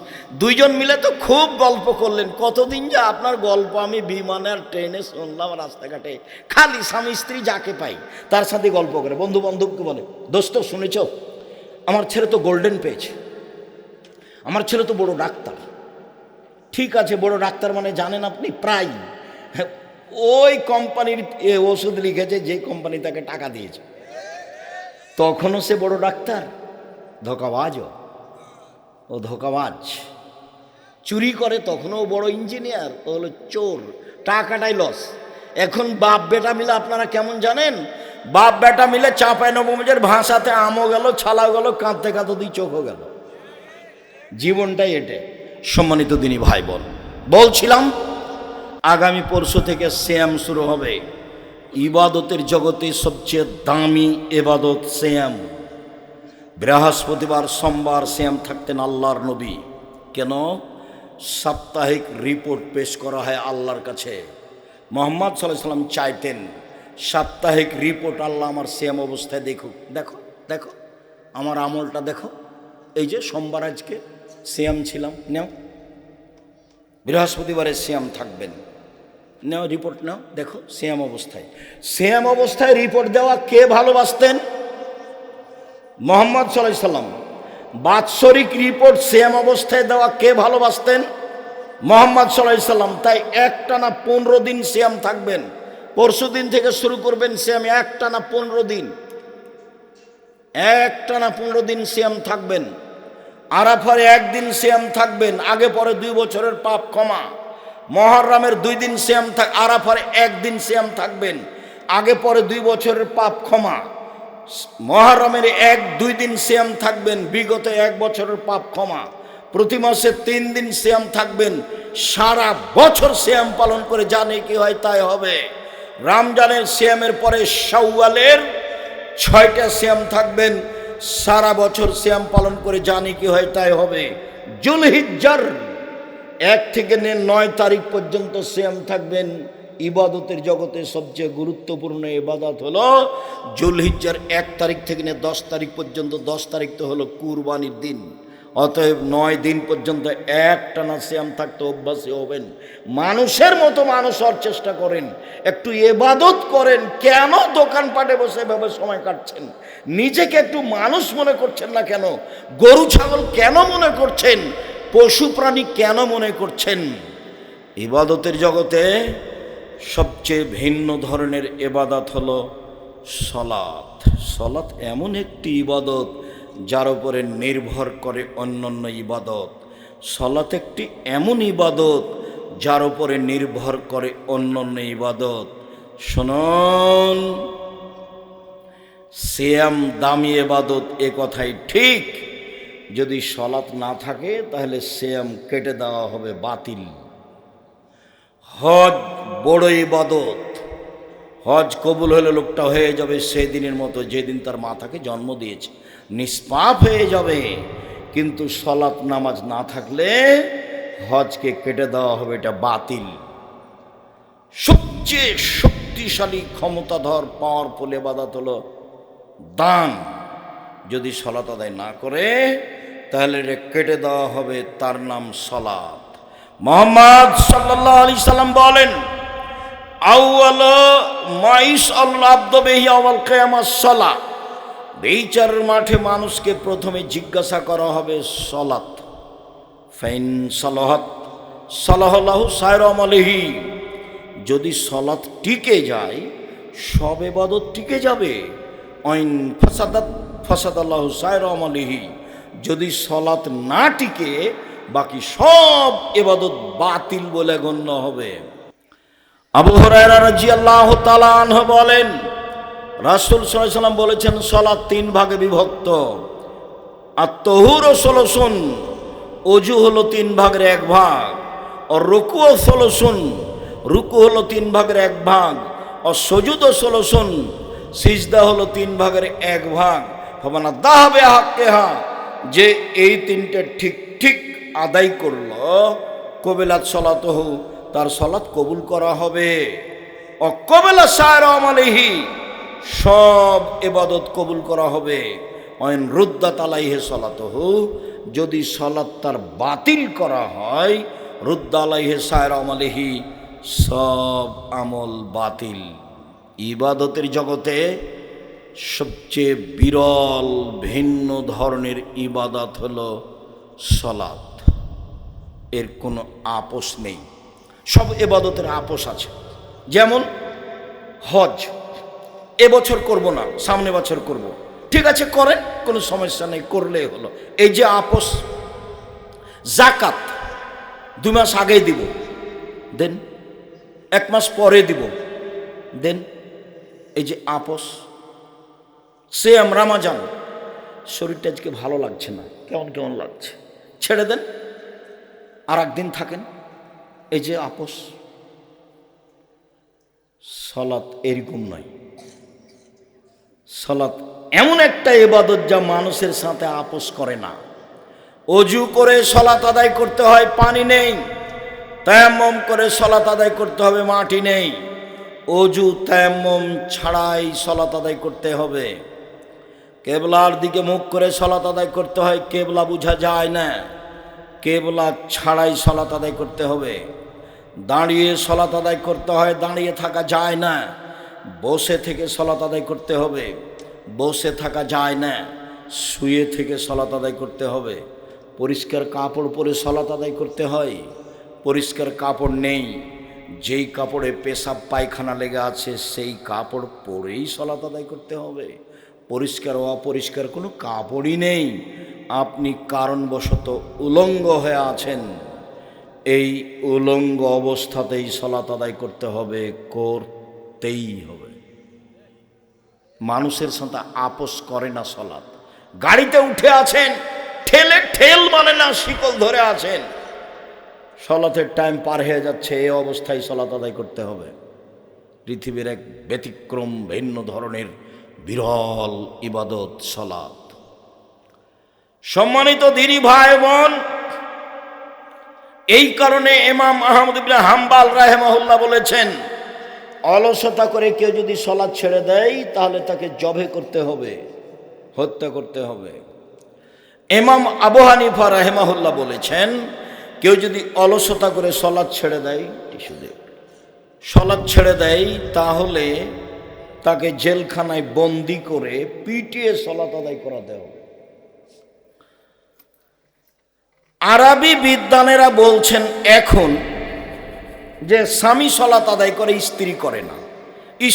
দুইজন মিলে তো খুব গল্প করলেন। কতদিন যা আপনার গল্প আমি বিমানে আর ট্রেনে শুনলাম, রাস্তাঘাটে খালি স্বামী স্ত্রী যাকে পাই তার সাথে গল্প করে। বন্ধু বান্ধবকে বলে দোস্ত শুনেছ আমার ছেলে তো গোল্ডেন পেয়েছে, আমার ছেলে তো বড় ডাক্তার। ঠিক আছে, বড় ডাক্তার মানে জানেন আপনি প্রায় ওই কোম্পানির ওষুধ লিখেছে যে কোম্পানি তাকে টাকা দিয়েছে, তখনও সে বড় ডাক্তার। ধোঁকাবাজও, ও ধোঁকাবাজ। চুরি করে তখনও বড় ইঞ্জিনিয়ার, ও হলো চোর, টাকাটাই লস। এখন বাপ বেটা মিলে আপনারা কেমন জানেন, বাপ বেটা মিলে চাঁপাইনবাবগঞ্জের ভাষাতে আমও গেল, ছালাও গেল, কাঁদতে কাঁদতে 2 চোখও গেল। জীবনটাই এটে। সম্মানিত দিনী ভাই বোন, বলছিলাম আগামী পরশু থেকে সিয়াম শুরু হবে। ইবাদতের জগতে সবচেয়ে দামি ইবাদত সিয়াম। বৃহস্পতিবার সোমবার সিয়াম থাকতেন আল্লাহর নবী। কেন? সাপ্তাহিক রিপোর্ট পেশ করা হয় আল্লাহর কাছে। মুহাম্মদ সাল্লাল্লাহু আলাইহি সাল্লাম চাইতেন সাপ্তাহিক রিপোর্ট আল্লাহ আমার সিয়াম অবস্থায় দেখুক। দেখো দেখো আমার আমলটা দেখো, এই যে সোমবার আজকে সিয়াম ছিলাম, নেও বৃহস্পতিবারে সিয়াম থাকবেন, নেও রিপোর্ট নাও, দেখো সিয়াম অবস্থায়। সিয়াম অবস্থায় রিপোর্ট দেওয়া কে ভালোবাসতেন? মুহাম্মদ সাল্লাল্লাহু আলাইহি সাল্লাম। বাৎসরিক রিপোর্ট সিয়াম অবস্থায় দেওয়া কে ভালোবাসতেন? মুহাম্মদ সাল্লাল্লাহু আলাইহি সাল্লাম। তাই একটানা 15 দিন সিয়াম থাকবেন। পরশু দিন থেকে শুরু করবেন সিয়াম, একটানা 15 দিন, একটানা 15 দিন সিয়াম থাকবেন। আরাফার 1 দিন সিয়াম থাকবেন, আগে পরে 2 বছরের পাপ ক্ষমা। মুহররমের 2 দিন সিয়াম আরাফার 1 দিন সিয়াম থাকবেন, আগে পরে 2 বছরের পাপ ক্ষমা। মুহররমের 1-2 দিন সিয়াম থাকবেন, বিগত 1 বছরের পাপ ক্ষমা। প্রতি মাসে 3 দিন সিয়াম থাকবেন, সারা বছর সিয়াম পালন করে জানে কি হয় তাই হবে। রমজানের সিয়ামের পরে শাওয়ালের 6টা সিয়াম থাকবেন, সারা বছর সিয়াম পালন করে জানি কি হয় তাই হবে। জুলহিজ্জার 1 থেকে 9 তারিখ পর্যন্ত সিয়াম থাকবেন। ইবাদতের জগতে সবচেয়ে গুরুত্বপূর্ণ ইবাদত হলো জুলহিজ্জার 1 তারিখ থেকে 10 তারিখ পর্যন্ত। 10 তারিখ তো হলো কুরবানির দিন। অতএব 9 দিন পর্যন্ত একটানা সিয়াম থাকতে অভ্যাসী হবেন। মানুষের মতো মানুষ হওয়ার চেষ্টা করেন, একটু ইবাদত করেন। কেন দোকানপাটে বসে এভাবে সময় কাটছেন? নিজেকে একটু মানুষ মনে করছেন না কেন? গরু ছাগল কেন মনে করছেন? পশু প্রাণী কেন মনে করছেন? ইবাদতের জগতে সবচেয়ে ভিন্ন ধরনের ইবাদত হলো সালাত। সালাত এমন একটি ইবাদত যার উপরে নির্ভর করে অন্যান্য ইবাদত। সালাত একটি এমন ইবাদত যার উপরে নির্ভর করে অন্যান্য ইবাদত। শুনুন, সিয়াম দামি ইবাদত, এ কথাই ঠিক। যদি সলাত না থাকে তাহলে সিয়াম কেটে দেওয়া হবে, বাতিল। হজ বড় ইবাদত, হজ কবুল হলে লোকটা হয়ে যাবে সেদিনের মতো যেদিন তার মাতাকে জন্ম দিয়েছে, নিষ্পাপ হয়ে যাবে। কিন্তু সলাত নামাজ না থাকলে হজকে কেটে দেওয়া হবে, এটা বাতিল। সবচেয়ে শক্তিশালী ক্ষমতাধর পাওয়ারফুল ইবাদত হলো দান। যদি সলাত আদায় না করে তাহলে এটা কেটে দেওয়া হবে, তার নাম সলাত। মুহাম্মদ সাল্লাল্লাহু আলাইহি সাল্লাম বলেন, আউয়াল মাইস আল আব্দ বিহি ইয়াউমাল কিয়ামাস সালাত। বিচারের মাঠে মানুষকে প্রথমে জিজ্ঞাসা করা হবে সলাত। ফাইন সালাহাত সালাহাল্লাহু সায়রা আমালিহি। যদি সলাত টিকে যায় সব ইবাদত টিকে যাবে। আইন ফাসাদাত ফাসাদাল্লাহু সায়রা আমালিহি। যদি সলাত না টিকে বাকি সব ইবাদত বাতিল বলে গণ্য হবে। আবু হুরায়রা রাদিয়াল্লাহু তাআলা আনহু বলেন, রাসূল সাল্লাল্লাহু আলাইহি ওয়াসাল্লাম বলেছেন, সালাত তিন ভাগে বিভক্ত। আত-তাহুর সলসুন, ওযু হলো তিন ভাগের এক ভাগ। আর রুকু সলসুন, রুকু হলো তিন ভাগের এক ভাগ। আর সুজুদ সলসুন, সিজদা হলো তিন ভাগের এক ভাগ। ফামান আদাবে হাক্কেহা, যে এই তিনটে ঠিক ঠিক আদায় করলো, কবিলাত সলাতহু, তার সলাত কবুল করা হবে। অকবেলা সায়রা আমালিহি, সব ইবাদত কবুল করা হবে। অয়ন রুদ্দাত আলাইহি সলাতহু, যদি সলাত তার বাতিল করা হয়, রুদ্দা আলাইহি সায়রা আমালিহি, সব আমল বাতিল। ইবাদতের জগতে সবচেয়ে বিরল ভিন্ন ধরনের ইবাদত হলো সলাত। এর কোনো আপোষ নেই। সব ইবাদতের আপোষ আছে। যেমন হজ, এবছর করব না, সামনে বছর করব, ঠিক আছে করেন, কোনো সমস্যা নেই, করলেই হলো, এই যে আপোষ। যাকাত 2 মাস আগেই দিব, দেন 1 মাস পরে দিব, দেন, এই যে আপোষ। সিয়াম রমজান, শরীরটা আজকে ভালো লাগছে না, কেমন কেমন লাগছে, ছেড়ে দেন, আর একদিন থাকেন, এই যে আপোষ। সলাত এরকম নয়। সলাত এমন একটা ইবাদত যা মানুষের সাথে আপোষ করে না। অজু করে সলাত আদায় করতে হয়, পানি নেই। তায়াম্মুম করে সলাত আদায় করতে হবে, মাটি নেই। অজু তায়াম্মুম ছাড়াই সলাত আদায় করতে হবে। কেবলার দিকে মুখ করে সলাত আদায় করতে হয়, কেবলা বোঝা যায় না, কেবলা ছাড়াই সলাত আদায় করতে হবে। দাঁড়িয়ে সলাত আদায় করতে হয়, দাঁড়িয়ে থাকা যায় না। বসে থেকে সলাত আদায় করতে হবে, বসে থাকা যায় না। শুয়ে থেকে সলাত আদায় করতে হবে। পরিষ্কার কাপড় পরে সলাত আদায় করতে হয়, পরিষ্কার কাপড় নেই। যেই কাপড়ে পেশাব পায়খানা লেগে আছে সেই কাপড় পরেই সলাত আদায় করতে হবে। পরিষ্কার ও অপরিষ্কার কোনো কাপড়ই নেই। আপনি কারণবশত উলঙ্গ হয়ে আছেন, এই উলঙ্গ অবস্থাতেই সলাত আদায় করতে হবে, করতেই হবে। মানুষের সাথে আপোষ করে না সলাত। গাড়িতে উঠে আছেন, ঠেলে ঠেল মানে না, শিকল ধরে আছেন, সলাতের টাইম পার হয়ে যাচ্ছে, এই অবস্থায় সলাত আদায় করতে হবে। পৃথিবীর এক ব্যতিক্রম ভিন্ন ধরনের বিরল ইবাদত সলাত। সম্মানিত দিনী ভাই বোন, এই কারণে ইমাম আহমদ ইবনে হাম্বল রাহিমাহুল্লাহ বলেছেন, অলসতা করে কেউ যদি সলাত ছেড়ে দেয় তাহলে তাকে জবে করতে হবে, হত্যা করতে হবে। ইমাম আবু হানিফা রাহিমাহুল্লাহ বলেছেন, কেউ যদি অলসতা করে সলাত ছেড়ে দেয়, সলাত ছেড়ে দেয়, তাহলে তাকে জেলখানায় বন্দি করে পিটিয়ে সলাত আদায় করাতে হবে। আরবি বিদ্বানেরা বলছেন এখন যে স্বামী সলাত আদায় করে, স্ত্রী করে না,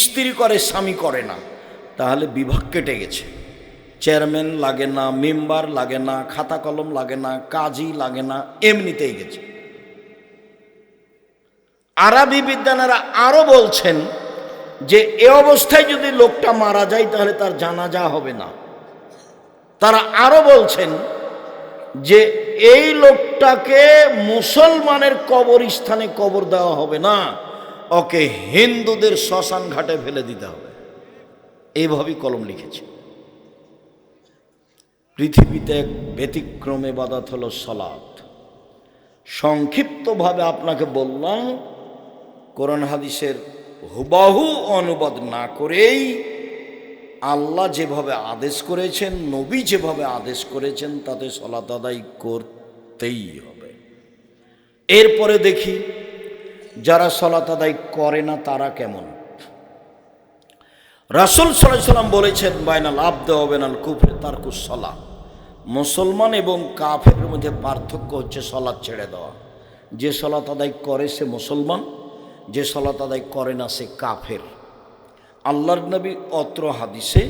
স্ত্রী করে স্বামী করে না, তাহলে বিভাগ কেটে গেছে। চেয়ারম্যান লাগে না, মেম্বার লাগে না, খাতা কলম লাগে না, কাজী লাগে না, এমনিতেই গেছে। আরবি বিদ্বানেরা আরো বলছেন যে এ অবস্থায় যদি লোকটা মারা যায় তাহলে তার জানাজা হবে না। তারা আরো বলছেন যে এই লোকটাকে মুসলমানের কবরস্থানে কবর দেওয়া হবে না, ওকে হিন্দুদের শ্মশান ঘাটে ফেলে দিতে হবে। এইভাবেই কলম লিখেছে। পৃথিবীতে এক ব্যতিক্রম ইবাদত হলো সালাত। সংক্ষিপ্তভাবে আপনাকে বললাম, কোরআন হাদিসের হুবাহু অনুবাদ না করেই আল্লাহ যেভাবে আদেশ করেছেন, নবী যেভাবে আদেশ করেছেন, তাতে সালাত আদায় করতেই হবে। এরপরে দেখি যারা সালাত আদায় করে না তারা কেমন। রাসূল সাল্লাল্লাহু আলাইহি ওয়াসাল্লাম বলেছেন, বাইনাল আবদি ওয়া বাইনাল কুফরি তারকুস সালাহ। মুসলমান এবং কাফেরের মধ্যে পার্থক্য হচ্ছে সালাত ছেড়ে দেওয়া। যে সালাত আদায় করে সে মুসলমান, যে সালাত আদায় করে না সে কাফের। আল্লাহর নবী অত্র হাদিসে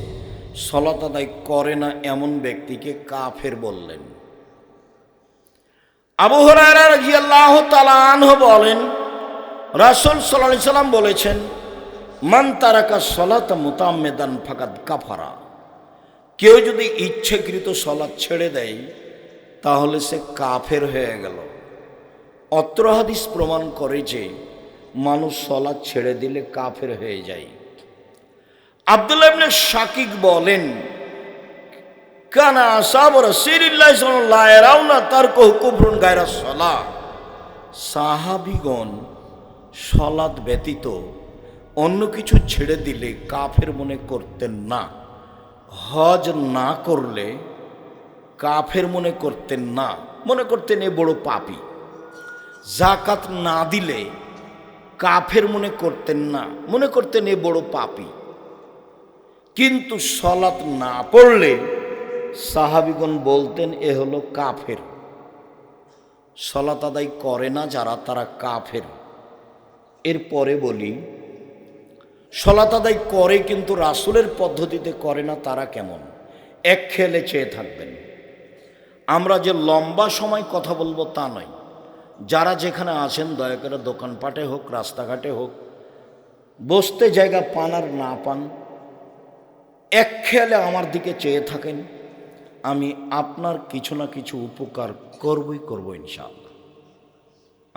সালাত আদায় করে না এমন ব্যক্তিকে কাফের বললেন। আবু হুরায়রা রাদিয়াল্লাহু তাআলা আনহু বলেন, রাসূল সাল্লাল্লাহু আলাইহি ওয়াসাল্লাম বলেছেন, মান তারাকা সালাতা মুতাআম্মিদান ফাকাদ কাফারা। কেউ যদি ইচ্ছাকৃত সালাত ছেড়ে দেয় তাহলে সে কাফের হয়ে গেল। অত্র হাদিস প্রমাণ করে যে মানুষ সালাত ছেড়ে দিলে কাফের হয়ে যায়। আব্দুল্লাহ ইবনে শাকিক বলেন, কানা আসহাবু রাসূলিল্লাহি সাল্লাল্লাহু আলাইহি রাউনা তারকুহু কুফরুন গায়রা সালাহ। সাহাবীগণ সালাত ব্যতীত অন্য কিছু ছেড়ে দিলে কাফের মনে করতেন না। হজ না করলে কাফের মনে করতেন না, মনে করতেন এ বড় পাপী। যাকাত না দিলে কাফের মনে করতেন না, মনে করতেন এ বড় পাপী। কিন্তু সালাত না পড়লে সাহাবীগণ বলতেন এ হলো কাফের। সালাত আদায় করে না যারা, তারা কাফের। এরপরে বলি, সালাত আদায় করে কিন্তু রাসূলের পদ্ধতিতে করে না তারা কেমন। এক খেলে চেয়ে থাকবেন। আমরা যে লম্বা সময় কথা বলবো তা নয়। যারা যেখানে আছেন দয়া করে দোকানপাটে হোক, রাস্তাঘাটে হোক, বসতে জায়গা পান আর না পান, এক খেয়ালে আমার দিকে চেয়ে থাকেন। আমি আপনার কিছু না কিছু উপকার করবই করব ইনশাআল্লাহ।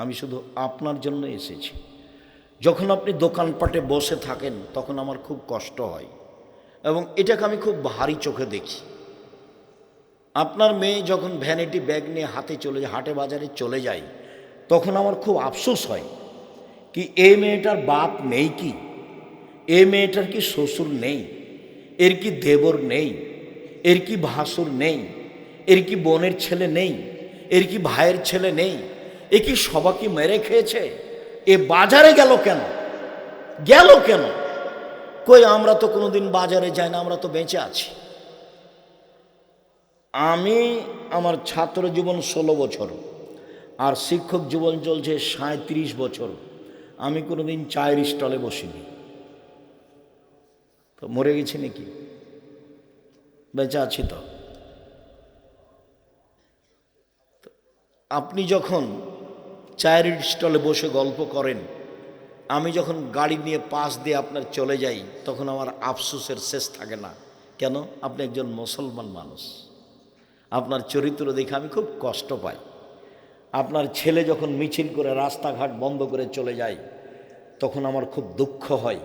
আমি শুধু আপনার জন্য এসেছি। যখন আপনি দোকানপাটে বসে থাকেন তখন আমার খুব কষ্ট হয় এবং এটাকে আমি খুব ভারী চোখে দেখি। আপনার মেয়ে যখন ভ্যানিটি ব্যাগ নিয়ে হাটে বাজারে চলে যায় তখন আমার খুব আফসোস হয় কি এই মেয়েটার বাপ নেই, কি এই মেয়েটার কি শ্বশুর নেই, এর কি দেবর নেই, এর কি ভাসুর নেই, এর কি বোনের ছেলে নেই, এর কি ভাইয়ের ছেলে নেই, এ কি সবাইকে মেরে খেয়েছে, এ বাজারে গেল কেন, গেল কেন? কই আমরা তো কোনোদিন বাজারে যাই না, আমরা তো বেঁচে আছি। আমি আমার ছাত্র জীবন 16 বছর আর শিক্ষক জীবন চলছে 37 বছর। আমি কোনোদিন চায়ের স্টলে বসিনি। তো মরে গেছি নাকি? বেঁচে আছি তো। আপনি যখন চায়ের স্টলে বসে গল্প করেন, আমি যখন গাড়ি নিয়ে পাশ দিয়ে আপনার চলে যাই তখন আমার আফসোসের শেষ থাকে না। কেন? আপনি একজন মুসলমান মানুষ, আপনার চরিত্র দেখে আমি খুব কষ্ট পাই। আপনার ছেলে যখন মিছিল করে রাস্তাঘাট বন্ধ করে চলে যায় তখন আমার খুব দুঃখ হয়।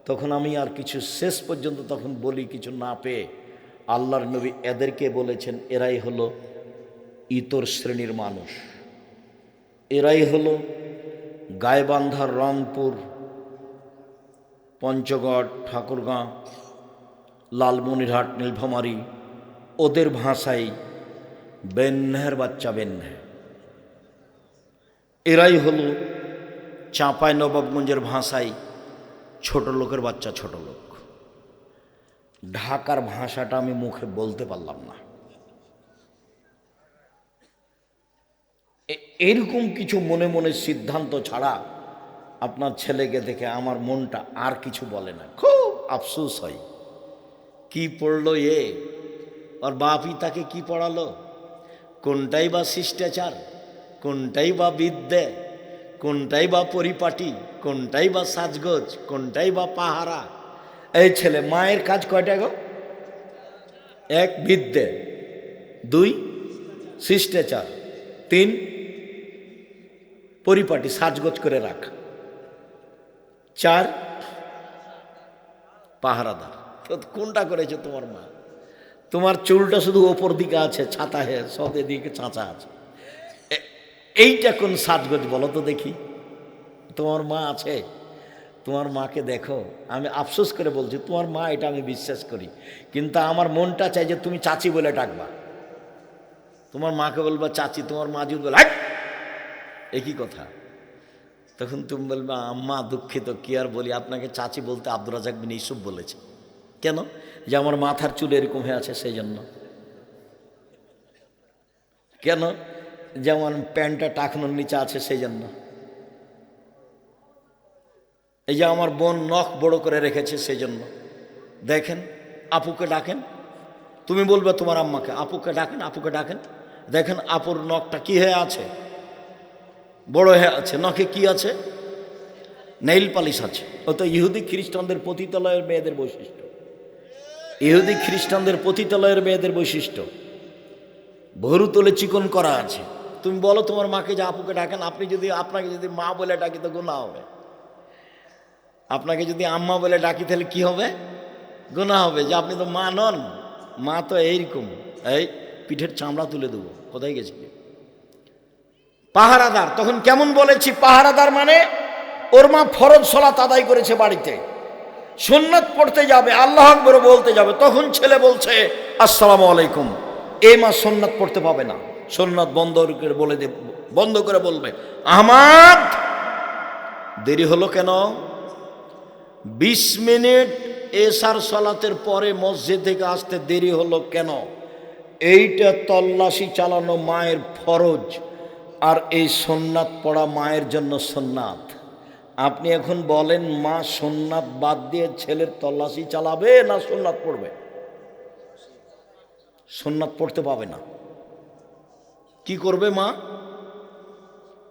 তখন আমি আর কিছু শেষ পর্যন্ত তখন বলি কিছু না পেয়ে, আল্লাহর নবী এদেরকে বলেছেন এরাই হলো ইতর শ্রেণীর মানুষ, এরাই হলো গাইবান্ধার, রংপুর, পঞ্চগড়, ঠাকুরগাঁ, লালমনিরহাট, নীলফামারী, ওদের ভাষায় বেন্যার বাচ্চা বেন্যা। এরাই হলো চাঁপাই নবাবগঞ্জের ভাষায় ছোট লোকের বাচ্চা ছোট লোক। ঢাকার ভাষাটা আমি মুখে বলতে পারলাম না। এরকম কিছু মনে মনে সিদ্ধান্ত ছাড়া আপনার ছেলেকে দেখে আমার মনটা আর কিছু বলে না। খুব আফসোস হয়, কি পড়লো এ, আর বাপই তাকে কি পড়ালো, কোনটাই বা শিষ্টাচার, কোনটাই বা বিদ্যে, কোনটাই বা পরিপাটি। কোনটাই বা সাজগোজ, কোনটাই বা পাহারা। এই ছেলে মায়ের কাজ কয়টা গো? এক, বিদ্যে; দুই, শিষ্টাচার; তিন, পরিপাটি সাজগোজ করে রাখা; চার, পাহারাদার। তো কোনটা করেছে তোমার মা? তোমার চুলটা শুধু ওপর দিকে আছে, ছাতা হে সব দিকে চাঁচা আছে। এইটা কোন সাজগোজ বলো তো দেখি? তোমার মা আছে? তোমার মাকে দেখো। আমি আফসোস করে বলছি, তোমার মা, এটা আমি বিশ্বাস করি, কিন্তু আমার মনটা চাই যে তুমি চাচি বলে ডাকবা। তোমার মাকে বলবা চাচি, তোমার মা যদি বলে একই কথা, তখন তুমি বলবা আম্মা দুঃখিত, কি আর বলি, আপনাকে চাচি বলতে আব্দুর রাজ্জাক বিন ইউসুফ বলেছে। কেন? যে আমার মাথার চুল এরকম হয়ে আছে সেই জন্য। কেন? যেমন প্যান্টটা টাকনোর নিচে আছে সেই জন্য। এই যে আমার বোন নখ বড় করে রেখেছে সেই জন্য। দেখেন, আপুকে ডাকেন, তুমি বলবে তোমার আম্মাকে আপুকে ডাকেন, আপুকে ডাকেন, দেখেন আপুর নখটা কি হয়ে আছে, বড় হয়ে আছে। নখে কি আছে? নেইল পালিশ আছে। ও তো ইহুদি খ্রিস্টানদের পতিতালয়ের মেয়েদের বৈশিষ্ট্য। ইহুদি খ্রিস্টানদের পতিতালয়ের মেয়েদের বৈশিষ্ট্য, ভরু তোলে চিকন করা আছে। তুমি বলো তোমার মাকে যে আপুকে ডাকেন। আপনাকে যদি মা বলে ডাকি তো গুনাহ হবে। আপনাকে যদি আম্মা বলে ডাকি তাহলে কি হবে? গুনাহ হবে, যে আপনি তো মা নন। মা তো এইরকম, এই পিঠের চামড়া তুলে দেবো। কোথায় গেছিলে? পাহারাদার। তখন কেমন বলেছি? পাহারাদার মানে ওর মা ফরজ সালাত আদায় করেছে বাড়িতে, সুন্নাত পড়তে যাবে, আল্লাহু আকবার বলতে যাবে, তখন ছেলে বলছে আসসালামু আলাইকুম। এই মা সুন্নাত পড়তে পাবে না, সুন্নাত বন্ধ করে বলবে আহমদ দেরি হলো কেন? 20 মিনিট এশার সালাতের পরে মসজিদ থেকে আসতে দেরি হলো কেন? এইটা তল্লাশি চালানো মায়ের ফরজ, আর এই সুন্নাত পড়া মায়ের জন্য সুন্নাত। আপনি এখন বলেন, মা সুন্নাত বাদ দিয়ে ছেলের তল্লাশি চালাবে না সুন্নাত পড়বে? সুন্নাত পড়তে পাবে না। কি করবে মা?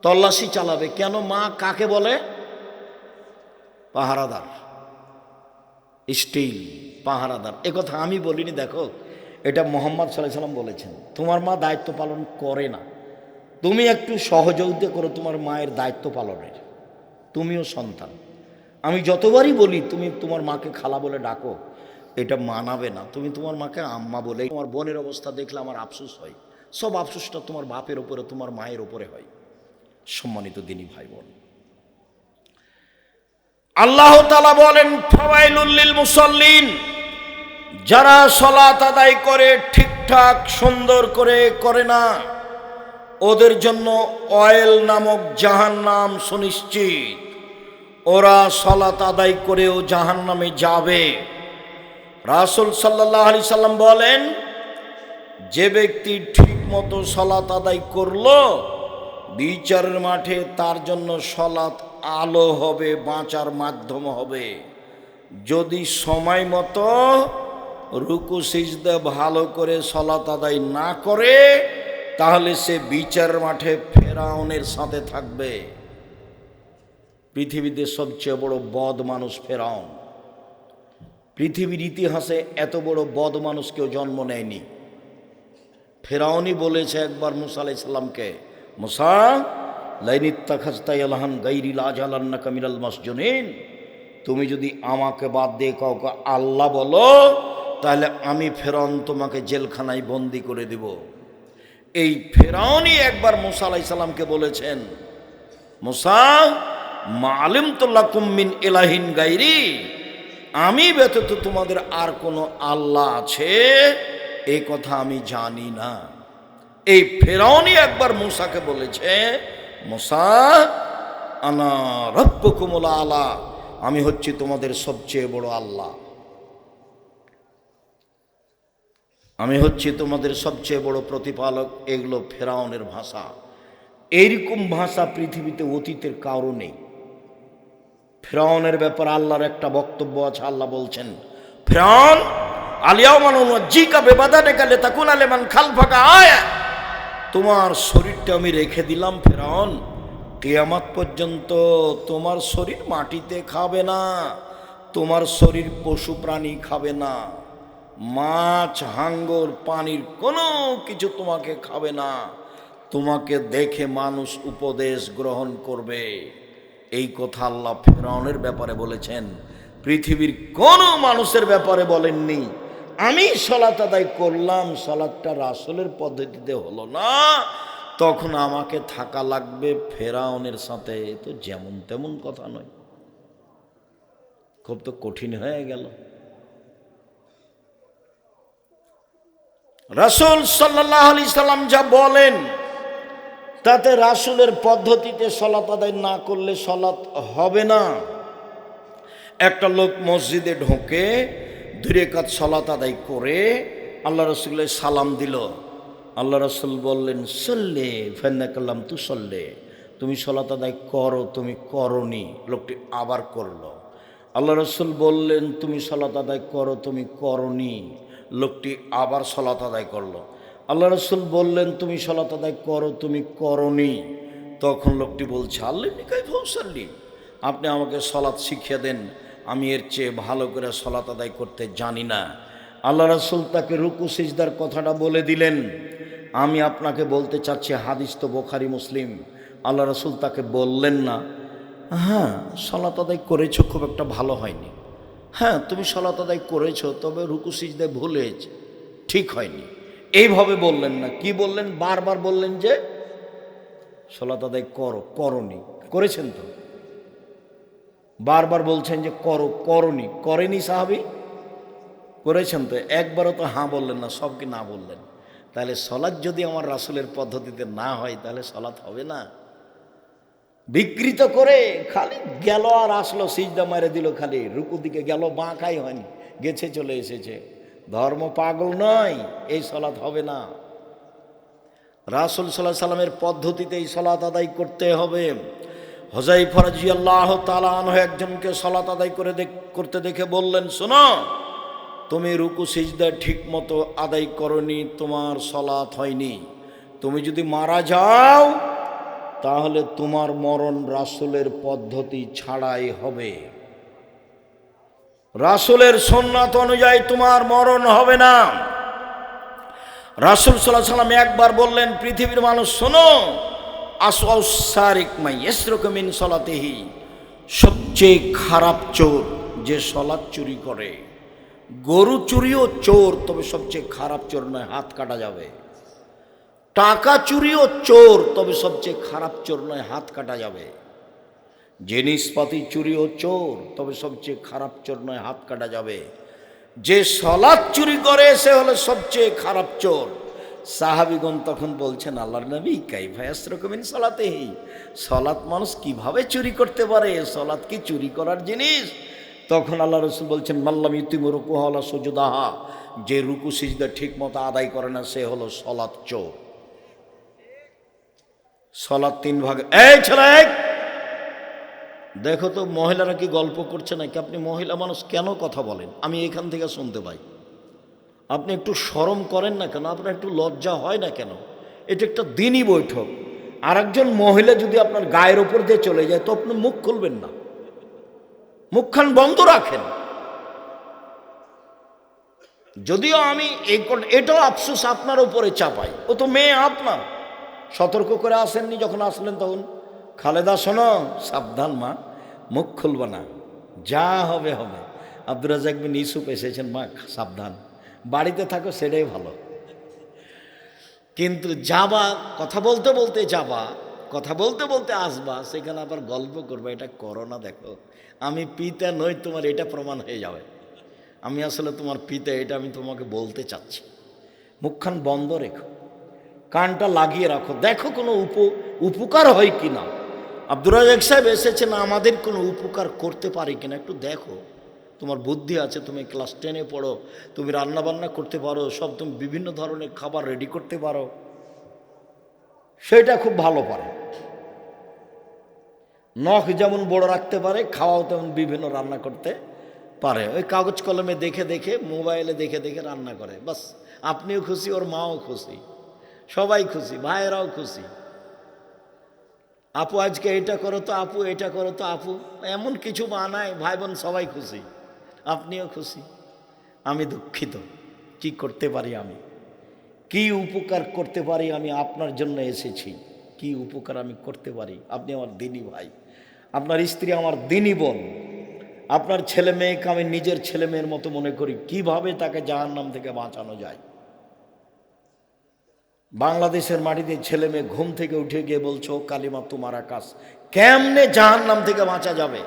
তল্লাশি চালাবে। কেন? মা কাকে বলে? পাহারাদার, স্টিল পাহারাদার। এ কথা আমি বলিনি, দেখো এটা মুহাম্মদ সাল্লাল্লাহু আলাইহি সাল্লাম বলেছেন। তোমার মা দায়িত্ব পালন করে না, তুমি একটু সহযোগিতা করো তোমার মায়ের দায়িত্ব পালনের। তুমিও সন্তান। আমি যতবারই বলি তুমি তোমার মাকে খালা বলে ডাকো, এটা মানাবে না। তুমি তোমার মাকে আম্মা বলে। তোমার বোনের অবস্থা দেখলে আমার আফসোস হয়। সব আফসোসটা তোমার বাপের ওপরে, তোমার মায়ের ওপরে হয়। সম্মানিত দিনী ভাই বোন, আল্লাহ তাআলা বলেন ফাওয়াইলুল লিল মুসাল্লিন, যারা সালাত আদায় করে ঠিকঠাক সুন্দর করে না, ওদের জন্য অয়েল নামক জাহান্নাম সুনিশ্চিত। ওরা সালাত আদায় করেও জাহান্নামে যাবে। রাসূল সাল্লাল্লাহু আলাইহি সাল্লাম বলেন, যে ব্যক্তি ঠিক মতো সালাত আদায় করলো, বিচারের মাঠে তার জন্য সালাত আলো হবে, বাঁচার মাধ্যম হবে। যদি সময় মতো রুকু সিজদা ভালো করে সালাত আদায় না করে, তাহলে সে বিচারের মাঠে ফেরাউনের সাথে থাকবে। পৃথিবীতে সবচেয়ে বড় বদ মানুষ ফেরাউন। পৃথিবীর ইতিহাসে এত বড় বদ মানুষ কেউ জন্ম নেয়নি। ফেরাউনই বলেছে একবার মুসা আলাইহিস সালামকে, মুসা লাইন ইত্তাখাযতা ইলাহান গায়রি লাজালান্নাকা মিনাল মাসজুনিন, তুমি যদি আমাকে বাদ দিয়ে কাউকে আল্লাহ বলো, তাহলে আমি ফেরাউন তোমাকে জেলখানায় বন্দি করে দেব। এই ফেরাউনই একবার মুসা আলাইহিস সালামকে বলেছেন, মুসা মা আলিমতু লাকুম মিন ইলাহিন গায়রি, আমি ব্যতীত তোমাদের আর কোনো আল্লাহ আছে এই কথা আমি জানি না। এই ফেরাউনই একবার মুসাকে বলেছে, মুসা আনা রাব্বুকুমুল আলা, আমি হচ্ছি তোমাদের সবচেয়ে বড় আল্লাহ, আমি হচ্ছি তোমাদের সবচেয়ে বড় প্রতিপালক। এগুলো ফেরাউনের ভাষা। এইরকম ভাষা পৃথিবীতে অতীতের কারো নেই। ফেরাউনের ব্যাপারে আল্লাহর একটা বক্তব্য আছে। আল্লাহ বলছেন, ফেরাউন আলিয়াউমা নুনাজ্জিকা বিবাদানিকা লিতাকুনা লিমান খালফাকা আয়া, তোমার শরীরটা আমি রেখে দিলাম ফেরাউন, কিয়ামত পর্যন্ত তোমার শরীর মাটিতে খাবে না, তোমার শরীর পশু প্রাণী খাবে না, মাছ হাঙ্গর পানির কোনো কিছু তোমাকে খাবে না। তোমাকে দেখে মানুষ উপদেশ গ্রহণ করবে। এই কথা আল্লাহ ফেরাউনের ব্যাপারে বলেছেন, পৃথিবীর কোনো মানুষের ব্যাপারে বলেননি। আমি সালাত আদায় করলাম, সালাতটা রাসূলের পদ্ধতিতে হলো না, তখন আমাকে থাকা লাগবে ফেরাউনের সাথে। তো যেমন তেমন কথা নয়, খুব তো কঠিন হয়ে গেল। রাসূল সাল্লাল্লাহু আলাইহি সাল্লাম যা বলেন তাতে রাসূলের পদ্ধতিতে সালাত আদায় না করলে সালাত হবে না। একটা লোক মসজিদে ঢোকে, 2 রাকাত সালাত আদায় করে আল্লাহ রাসূলের সালাম দিল। আল্লাহ রাসূল বললেন, সল্লে ফান্নাকাল্লাম তু সল্লে, তুমি সালাত আদায় করো, তুমি করনি। লোকটি আবার করলো। আল্লাহ রাসূল বললেন, তুমি সালাত আদায় করো, তুমি করনি। লোকটি আবার সালাত আদায় করলো। আল্লাহ রাসূল বললেন, তুমি সালাত আদায় করো, তুমি করনি। তখন লোকটি বলছে, আল্লাহনি কাইফা উসাল্লি, আপনি আমাকে সালাত শিখিয়ে দেন, আমি এর চেয়ে ভালো করে সালাত আদায় করতে জানি না। আল্লাহ রাসূল তাকে রুকু সিজদার কথাটা বলে দিলেন। আমি আপনাকে বলতে চাচ্ছি, হাদিস তো বুখারী মুসলিম। আল্লাহ রাসূল তাকে বললেন না, হ্যাঁ সালাত আদায় করেছো, খুব একটা ভালো হয়নি। হ্যাঁ তুমি সালাত আদায় করেছো, তবে রুকু সিজদায় ভুল হয়েছে, ঠিক হয়নি। এইভাবে বললেন না। কি বললেন? বারবার বললেন যে সালাত আদায় করো, করনি। করেছেন তো? বারবার বলছেন যে করো, করনি। করেনি সাহাবী? করেছেন তো? একবারও তো হ্যাঁ বললেন না, সব কি না বললেন? তাহলে সালাত যদি আমার রাসূলের পদ্ধতিতে না হয়, তাহলে সালাত হবে না। বিকৃত করে খালি গেল আর আসলো, সিজদা মেরে দিল, খালি রুকু দিকে গেল, বাঁকাই হয়নি, গেছে চলে এসেছে। ধর্ম পাগল নয়, এই সালাত হবে না। রাসূল সাল্লাল্লাহু আলাইহি সাল্লামের পদ্ধতিতে এই সালাত আদায় করতে হবে। হুযায়ফা রাদিয়াল্লাহু তাআলা আনহু একজনকে সালাত আদায় করতে দেখে বললেন, শোনো, তুমি রুকু সিজদা ঠিক মতো আদায় করনি, তোমার সালাত হয়নি। তুমি যদি মারা যাও তাহলে তোমার মরণ রাসূলের পদ্ধতি ছাড়াই হবে। রাসূলের সুন্নাত অনুযায়ী তোমার মরণ হবে না। রাসূল সাল্লাল্লাহু আলাইহি সাল্লাম একবার বললেন, পৃথিবীর মানুষ শোনো, আসওয়াউস সারিক মাই ইয়াসরুকু মিন সালাতিহি, সবচেয়ে খারাপ চোর যে সালাত চুরি করে। গরু চুরিও চোর, তবে সবচেয়ে খারাপ চোর নয়, হাত কাটা যাবে। টাকা চুরিও চোর, তবে সবচেয়ে খারাপ চোর নয়, হাত কাটা যাবে। জিনিসপাতি চুরিও চোর, তবে সবচেয়ে খারাপ চোর নয়, হাত কাটা যাবে। যে সালাত চুরি করে সে হলো সবচেয়ে খারাপ চোর। সাহাবীগণ তখন বলছেন, আল্লাহর নবী কাইফা ইয়াসরুকু মিন সালাতিহি, সালাত মানুষ কিভাবে চুরি করতে পারে? সালাত কি চুরি করার জিনিস? তখন আল্লাহ রাসূল বলছেন, মাল্লাম ইউতিমু রুকুহা ওয়ালা সুজুদাহা, যে রুকু সিজদা ঠিক মতো আদায় করে না সে হলো সালাত চোর। সালাত 3 ভাগে। এই ছেলে, দেখো তো মহিলারা কি গল্প করছে নাকি? আপনি মহিলা মানুষ কেন কথা বলেন? আমি এখান থেকে শুনতে পাই। আপনি একটু শরম করেন না কেন? আপনার একটু লজ্জা হয় না কেন? এটা একটা দিনই বৈঠক। আর একজন মহিলা যদি আপনার গায়ের ওপর দিয়ে চলে যায়, তো আপনি মুখ খুলবেন না, মুখখান বন্ধ রাখেন। যদিও আমি এটাও আফসোস আপনার উপরে চাপাই, ও তো মেয়ে আপনার। সতর্ক করে আসেননি যখন আসলেন তখন, খালেদা শোনো, সাবধান মা, মুখ খুলব না, যা হবে হবে। আব্দুর রাজ্জাক বিন ইউসুফ এসেছেন, মা সাবধান, বাড়িতে থাকো, সেটাই ভালো। কিন্তু যাবা, কথা বলতে বলতে যাবা, কথা বলতে বলতে আসবা, সেখানে আবার গল্প করবা, এটা করো না। দেখো আমি পিতা নই তোমার, এটা প্রমাণ হয়ে যাবে। আমি আসলে তোমার পিতা, এটা আমি তোমাকে বলতে চাচ্ছি। মুখখান বন্ধ রেখো, কানটা লাগিয়ে রাখো, দেখো কোনো উপকার হয় কি না। আব্দুর রাজ্জাক সাহেব এসেছেন, আমাদের কোনো উপকার করতে পারে কিনা একটু দেখো। তোমার বুদ্ধি আছে, তুমি ক্লাস 10-এ পড়ো, তুমি রান্নাবান্না করতে পারো, সব তুমি বিভিন্ন ধরনের খাবার রেডি করতে পারো, সেটা খুব ভালো পারে। নখ যেমন বড় রাখতে পারে, খাওয়াও তেমন বিভিন্ন রান্না করতে পারে। ওই কাগজ কলমে দেখে দেখে, মোবাইলে দেখে দেখে রান্না করে, বাস। আপনিও খুশি, ওর মাও খুশি, সবাই খুশি, ভাইয়েরাও খুশি। আপু আজকে এটা করো তো আপু, এটা করো তো আপু, এমন কিছু বানায় ভাই বোন সবাই খুশি, আপনিও খুশি। আমি দুঃখিত, কি করতে পারি আমি, কি উপকার করতে পারি আমি আপনার জন্য এসেছি, কি উপকার আমি করতে পারি। আপনি আমার দিনী ভাই, আপনার স্ত্রী আমার দিনী বোন, আপনার ছেলে মেয়েকে আমি নিজের ছেলে মেয়ের মতো মনে করি। কিভাবে তাকে জাহান্নাম থেকে বাঁচানো যায়? বাংলাদেশের মাটিতে ছেলে মেয়ে ঘুম থেকে উঠে গিয়ে বলছো কালিমা তোমার আকাশ, কেমনে জাহান্নাম থেকে বাঁচা যাবে?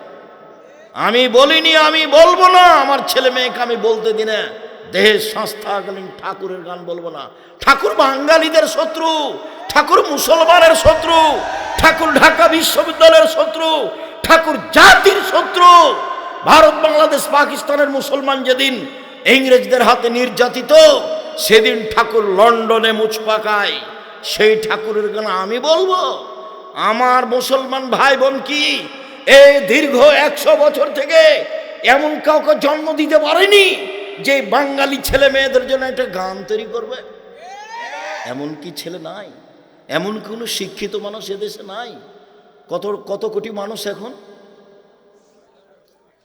আমি বলিনি, আমি বলবো না, আমার ছেলে মেয়েকে আমি বলতে দিই না দেহের সংস্থাকালীন ঠাকুরের গান বলবো না। ঠাকুর বাঙালিদের শত্রু, ঠাকুর মুসলমানের শত্রু, ঠাকুর ঢাকা বিশ্ববিদ্যালয়ের শত্রু, ঠাকুর জাতির শত্রু। ভারত বাংলাদেশ পাকিস্তানের মুসলমান যেদিন ইংরেজদের হাতে নির্যাতিত, সেদিন ঠাকুর লন্ডনে মুছ পাকায়। সেই ঠাকুরের গান আমি বলবো? আমার মুসলমান ভাই বোন কি এই দীর্ঘ 100 বছর থেকে এমন কাউকে জন্ম দিতে পারেনি যে বাঙালি ছেলে মেয়েদের জন্য একটা গান তৈরি করবে? এমন কি ছেলে নাই? এমন কোনো শিক্ষিত মানুষ এদেশে নাই? কত কত কোটি মানুষ এখন?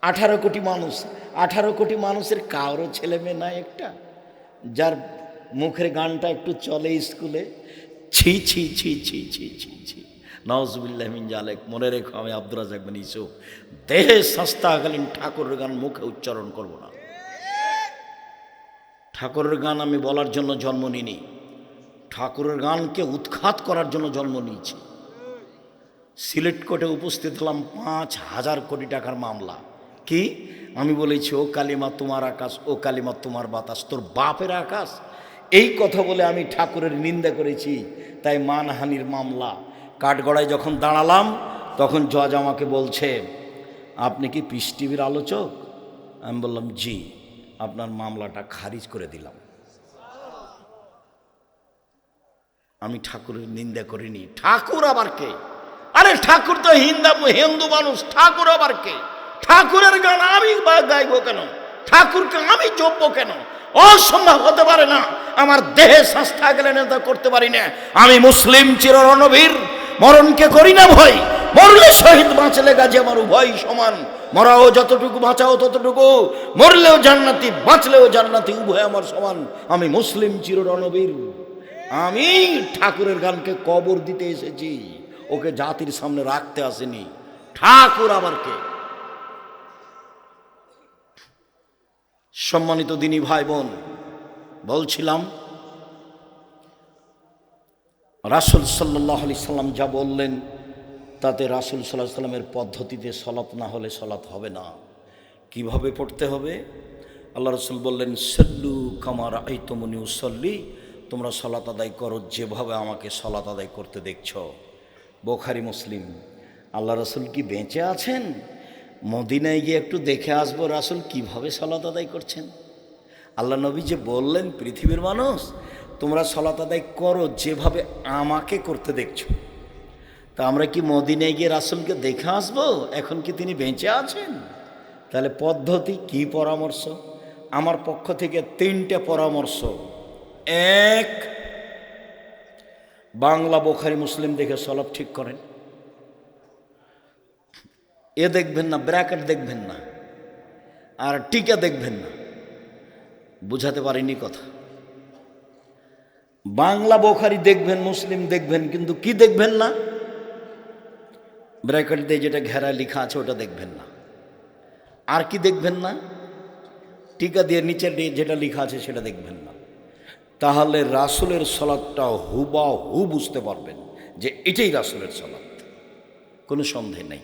18 কোটি মানুষ। 18 কোটি মানুষের কারো ছেলে মেয়ে নাই একটা যার মুখের গানটা একটু চলে স্কুলে? ছি ছি ছি ছি ছি ছি ছি, নাউজুবিল্লাহ মিন জালেক। মনে রেখো, আমি আব্দুর রাজ্জাক বিন ইউসুফ দেহে সস্তাকালীন ঠাকুরের গান মুখে উচ্চারণ করব না। ঠাকুরের গান আমি বলার জন্য জন্ম নিইনি, ঠাকুরের গানকে উৎখাত করার জন্য জন্ম নিয়েছি। সিলেট কোর্টে উপস্থিত হলাম, 5,000 কোটি টাকার মামলা। কি আমি বলেছি ও কালিমা তোমার আকাশ, ও কালিমা তোমার বাতাস, তোর বাপের আকাশ, এই কথা বলে আমি ঠাকুরের নিন্দা করেছি, তাই মানহানির মামলা। কাঠগড়ায় যখন দাঁড়ালাম তখন জজ আমাকে বলছে আপনি কি পিস টিভির আলোচক? আমি বললাম জি। আপনার মামলাটা খারিজ করে দিলাম। আমি ঠাকুরের নিন্দা করিনি। ঠাকুর আবার কে? আরে ঠাকুর তো হিন্দু মানুষ, ঠাকুর আবার কে? ঠাকুরের গান আমি গাইবো কেন? ঠাকুরকে আমি জপবো কেন? অসম্ভব হতে পারে না। আমার দেহে সংস্থা গেলে নেতা করতে পারি না। আমি মুসলিম চির রণবীর, মরণকে করি না ভয়, মরলে শহীদ বাঁচলে গাজী আমার উভয় সমান। মরাও যতটুকু, বাঁচাও ততটুকু, মরলেও জান্নাতি বাঁচলেও জান্নাতি, উভয় আমার সমান। আমি মুসলিম চির রণবীর। আমি ঠাকুরের গানকে কবর দিতে এসেছি, ওকে জাতির সামনে রাখতে আসেনি। ঠাকুর আবার কে? সম্মানিত দিনী ভাই বোন, বলছিলাম রাসূল সাল্লাল্লাহু আলাইহি সাল্লাম যা বললেন তাতে রাসূল সাল্লাল্লাহু আলাইহি সাল্লামের পদ্ধতিতে সলাত না হলে সলাত হবে না। কিভাবে পড়তে হবে? আল্লাহ রাসূল বললেন সাল্লু কামা রাআইতুমুনি উসাল্লি, তোমরা সলাত আদায় করো যেভাবে আমাকে সলাত আদায় করতে দেখছো। বুখারী মুসলিম। আল্লাহ রাসূল কি বেঁচে আছেন? মদিনায় গিয়ে একটু দেখে আসবো রাসূল কিভাবে সলাত আদায় করছেন। আল্লাহ নবী যে বললেন পৃথিবীর মানুষ তোমরা সলাত আদায় করো যেভাবে আমাকে করতে দেখছো। তা আমরা কি মদিনায় গিয়ে রাসূলকে দেখে আসবো? এখন কি তিনি বেঁচে আছেন? তাহলে পদ্ধতি কি, পরামর্শ? আমার পক্ষ থেকে 3টে পরামর্শ। 1, বাংলা বুখারী মুসলিম দেখে সলাত ঠিক করেন। এ দেখবেন না, ব্র্যাকেট দেখবেন না, আর টিকা দেখবেন না। বুঝাতে পারিনি কথা? বাংলা বুখারী দেখবেন, মুসলিম দেখবেন, কিন্তু কি দেখবেন না? ব্র্যাকেট দিয়ে যেটা ঘেরায় লেখা আছে ওটা দেখবেন না। আর কি দেখবেন না? টিকা দিয়ে নিচে যেটা লেখা আছে সেটা দেখবেন না। তাহলে রাসূলের সলাতটা হুবাহু বুঝতে পারবেন যে এটাই রাসূলের সলাত, কোনো সন্দেহ নেই।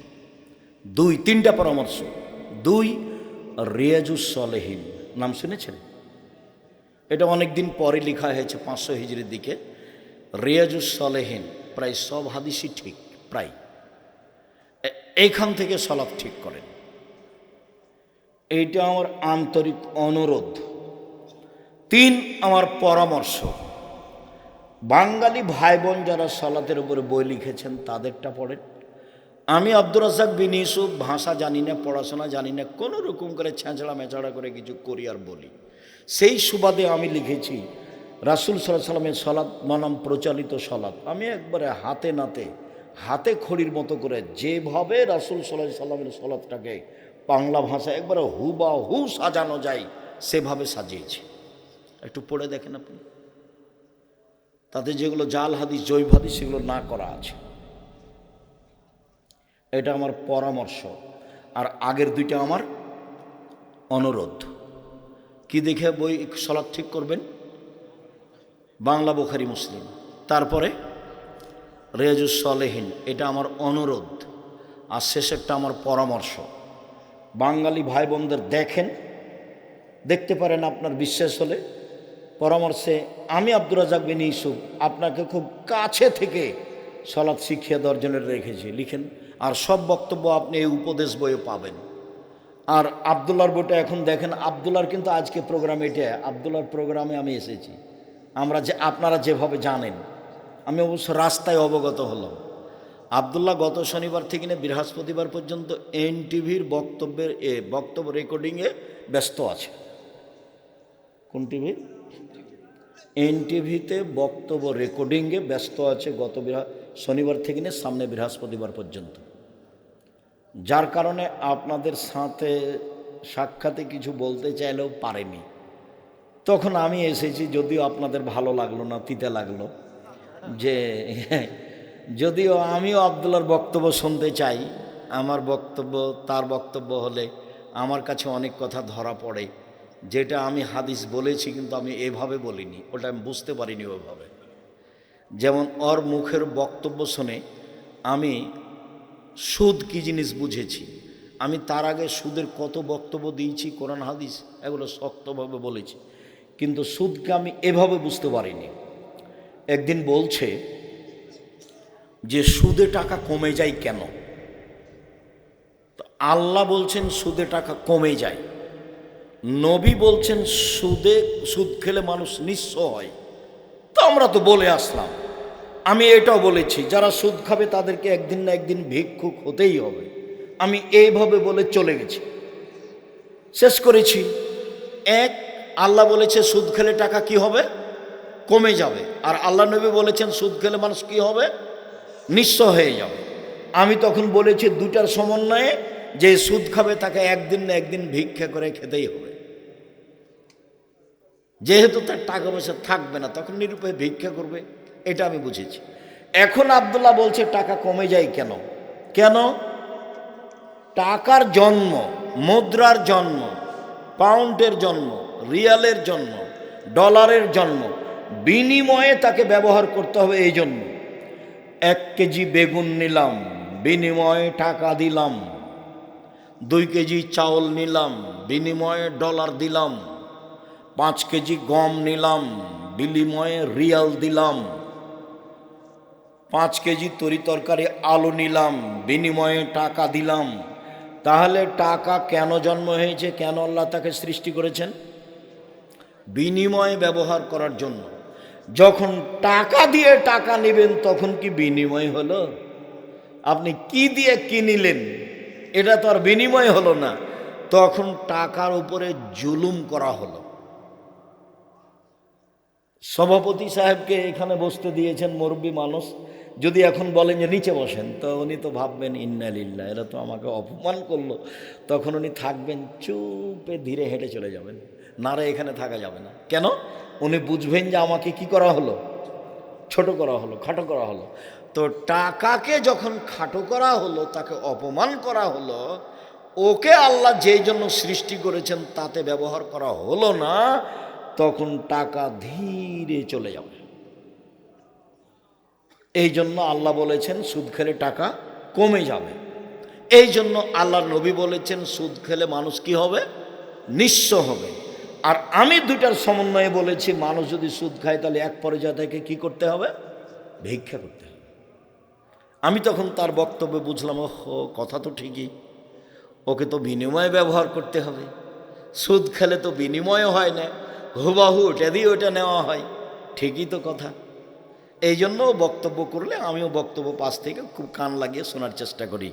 2, 3টা পরামর্শ। 2, রিয়াজুস সলেহিন নাম শুনেছেন? এটা অনেক দিন পরে লেখা হয়েছে, 500 হিজরির দিকে। রিয়াজুস সলেহিন প্রায় সব হাদিসই ঠিক, প্রায়। এইখান থেকে সলাত ঠিক করেন, এইটা আমার আন্তরিক অনুরোধ। 3, আমার পরামর্শ, বাঙালি ভাই বোন যারা সলাতের উপরে বই লিখেছেন তাদেরটা পড়েন। আমি আব্দুর রাজ্জাক বিন ইউসুফ ভাষা জানি না, পড়াশোনা জানি না, কোনো রকম করে ছেঁচড়া মেচড়া করে কিছু করি আর বলি। সেই সুবাদে আমি লিখেছি রাসূল সাল্লাল্লাহু আলাইহি ওয়াসাল্লামের সলাত বনাম প্রচলিত সলাত। আমি একবারে হাতে নাতে হাতে খড়ির মতো করে যেভাবে রাসূল সাল্লাল্লাহু আলাইহি সাল্লামের সালাতটাকে বাংলা ভাষায় একবারে হুবাহু সাজানো যায় সেভাবে সাজিয়েছে। একটু পড়ে দেখেন আপনি, তাতে যেগুলো জাল হাদিস জৈব হাদিস সেগুলো না করা আছে। এটা আমার পরামর্শ, আর আগের দুইটা আমার অনুরোধ। কি দেখে বই সালাত ঠিক করবেন? বাংলা বুখারী মুসলিম, তারপরে রিয়াজুস সালেহিন, এটা আমার অনুরোধ। আর শেষেরটা আমার পরামর্শ। বাঙালি ভাই বোনদের দেখেন, দেখতে পারেন আপনার বিশ্বাস হলে। পরামর্শে আমি আব্দুর রাজ্জাক বিন ইউসুফ আপনাকে খুব কাছে থেকে সালাত শিখিয়ে দেওয়ার জন্য রেখেছি, লিখেন। আর সব বক্তব্য আপনি এই উপদেশ বইয়ে পাবেন। আর আবদুল্লাহর বইটা এখন দেখেন, আবদুল্লাহর কিন্তু আজকে প্রোগ্রাম এটা, আবদুল্লাহর প্রোগ্রামে আমি এসেছি। আপনারা যেভাবে জানেন, আমি অবশ্য রাস্তায় অবগত হলাম। আবদুল্লাহ গত শনিবার থেকে নিয়ে বৃহস্পতিবার পর্যন্ত এনটিভির বক্তব্য রেকর্ডিংয়ে ব্যস্ত আছে। কোন টিভি? এনটিভিতে বক্তব্য রেকর্ডিংয়ে ব্যস্ত আছে গত শনিবার থেকে নিয়ে সামনে বৃহস্পতিবার পর্যন্ত। যার কারণে আপনাদের সাথে সাক্ষাতে কিছু বলতে চাইলেও পারেনি। তখন আমি এসেছি, যদিও আপনাদের ভালো লাগলো না, তিতে লাগলো, যে যদিও আমিও আবদুল্লাহর বক্তব্য শুনতে চাই। আমার বক্তব্য তার বক্তব্য হলে আমার কাছে অনেক কথা ধরা পড়ে, যেটা আমি হাদিস বলেছি কিন্তু আমি এভাবে বলিনি, ওটা আমি বুঝতে পারিনি ওইভাবে। যেমন ওর মুখের বক্তব্য শুনে আমি সুদ কী জিনিস বুঝেছি। আমি তার আগে সুদের কত বক্তব্য দিয়েছি, কোরআন হাদিস এগুলো শক্তভাবে বলেছি, কিন্তু সুদকে আমি এভাবে বুঝতে পারিনি। একদিন বলছে যে সুদে টাকা কমে যায় কেন? তো আল্লাহ বলছেন সুদে টাকা কমে যায়, নবী বলছেন সুদ খেলে মানুষ নিঃস্ব হয়। তো আমরা তো বলে আসলাম, আমি এটাও বলেছি যারা সুদ খাবে তাদেরকে একদিন না একদিন ভিক্ষুক হতেই হবে। আমি এইভাবে বলে চলে গেছি, শেষ করেছি। আল্লাহ বলেছে সুদ খেলে টাকা কি হবে? কমে যাবে। আর আল্লাহ নবী বলেছেন সুদ খেলে মানুষ কি হবে? নিঃস্ব হয়ে যাবে। আমি তখন বলেছি দুটার সমন্বয়ে, যে সুদ খাবে তাকে একদিন না একদিন ভিক্ষা করে খেতেই হবে। যেহেতু তার টাকা পয়সা থাকবে না, তখন নিরুপায় ভিক্ষা করবে, এটা আমি বুঝেছি। এখন আব্দুল্লাহ বলছে টাকা কমে যায় কেন? কেন? টাকার জন্ম, মুদ্রার জন্ম, পাউন্ডের জন্ম, রিয়ালের জন্ম, ডলারের জন্ম, বিনিময়ে তাকে ব্যবহার করতে হবে। এই জন্য 1 কেজি বেগুন নিলাম, বিনিময়ে টাকা দিলাম। 2 কেজি চাউল নিলাম, বিনিময়ে ডলার দিলাম। 5 কেজি গম নিলাম, বিনিময়ে রিয়াল দিলাম। 5 কেজি তরিতরকারি আলু নিলাম, বিনিময়ে টাকা দিলাম। তাহলে টাকা কেন জন্ম হয়েছে? কেন আল্লাহ তাকে সৃষ্টি করেছেন? বিনিময়ে ব্যবহার করার জন্য। যখন টাকা দিয়ে টাকা নেবেন তখন কি বিনিময় হলো? আপনি কি দিয়ে কি নিলেন, এটা তো আর বিনিময় হলো না, তখন টাকার উপরে জুলুম করা হলো। সভাপতি সাহেবকে এখানে বসতে দিয়েছেন, মুরব্বী মানুষ, যদি এখন বলেন যে নিচে বসেন, তো উনি তো ভাববেন ইন্না লিল্লাহ, এরা তো আমাকে অপমান করলো। তখন উনি থাকবেন চুপে, ধীরে হেঁটে চলে যাবেন, নারে এখানে থাকা যাবে না। কেন? উনি বুঝবেন যে আমাকে কি করা হলো? ছোট করা হলো, খাটো করা হলো। তো টাকাকে যখন খাটো করা হলো, তাকে অপমান করা হলো, ওকে আল্লাহ যেই জন্য সৃষ্টি করেছেন তাতে ব্যবহার করা হলো না, তখন টাকা ধীরে চলে যাবে। এই জন্য আল্লাহ বলেছেন সুদ খেলে টাকা কমে যাবে। এই জন্য আল্লাহ নবী বলেছেন সুদ খেলে মানুষ কি হবে? নিঃস্ব হবে। আর আমি দুটার সমন্বয়ে বলেছি, মানুষ যদি সুদ খায় তাহলে এক পর্যায়ে থেকে কি করতে হবে? ভিক্ষা করতে হবে। আমি তখন তার বক্তব্যে বুঝলাম, ওহো, কথা তো ঠিকই, ওকে তো বিনিময়ে ব্যবহার করতে হবে। সুদ খেলে তো বিনিময় হয় না, হুবাহু ওটা দিয়ে ওটা নেওয়া হয়। ঠিকই তো কথা। এই জন্য বক্তব্য করলে আমিও বক্তব্য পাশ থেকে খুব কান লাগিয়ে শোনার চেষ্টা করি।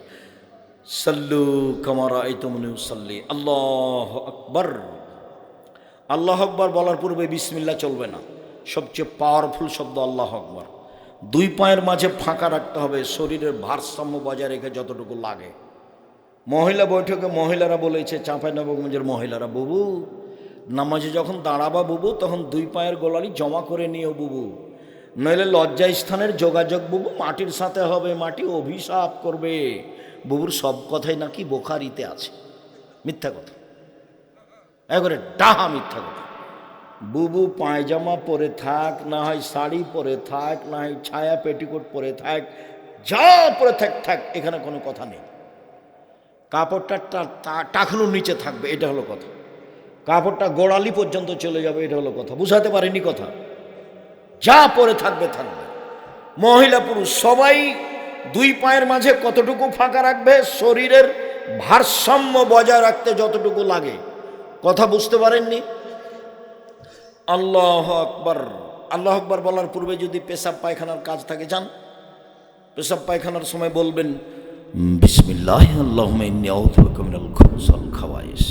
সাল্লু কামা রাআইতুমুনি উসাল্লি। আল্লাহু আকবার। আল্লাহু আকবার বলার পূর্বে বিসমিল্লাহ চলবে না। সবচেয়ে পাওয়ারফুল শব্দ আল্লাহু আকবার। দুই পায়ের মাঝে ফাঁকা রাখতে হবে, শরীরের ভারসাম্য বজায় রেখে যতটুকু লাগে। মহিলা বৈঠকে মহিলারা বলেছে, চাঁপাইনবাবগঞ্জের মহিলারা, বুবু নামাজে যখন দাঁড়াবা বুবু, তখন দুই পায়ের গোড়ালি জমা করে নিও বুবু, নইলে লজ্জা স্থানের যোগাযোগ বুবু মাটির সাথে হবে, মাটি অভিশাপ করবে। বুবুর সব কথাই নাকি বোখারিতে আছে। মিথ্যা কথা, একবারে ডাহা মিথ্যা কথা। বুবু পায়জামা পরে থাক, না হয় শাড়ি পরে থাক, না হয় ছায়া পেটিকোট পরে থাক, যা পরে থাক থাক, এখানে কোনো কথা নেই। কাপড়টা টাকনুর নিচে থাকবে, এটা হলো কথা। কাপড়টা গোড়ালি পর্যন্ত চলে যাবে, এটা হলো কথা। বুঝাতে পারিনি কথা? যা পরে থাকবে থাকবে। মহিলা পুরুষ সবাই দুই পায়ের মাঝে কতটুকু ফাঁকা রাখবে? শরীরের ভারসাম্য বজায় রাখতে যতটুকু লাগে। কথা বুঝতে পারেননি? আল্লাহ আকবার। আল্লাহ আকবার বলার পূর্বে যদি পেশাব পায়খানার কাজ থাকে, যান পেশাব পায়খানার সময় বলবেন বিসমিল্লাহ আল্লাহুম্মা ইন্নী আউযু বিকা মিনাল খুবুসি ওয়াল খাবায়েস।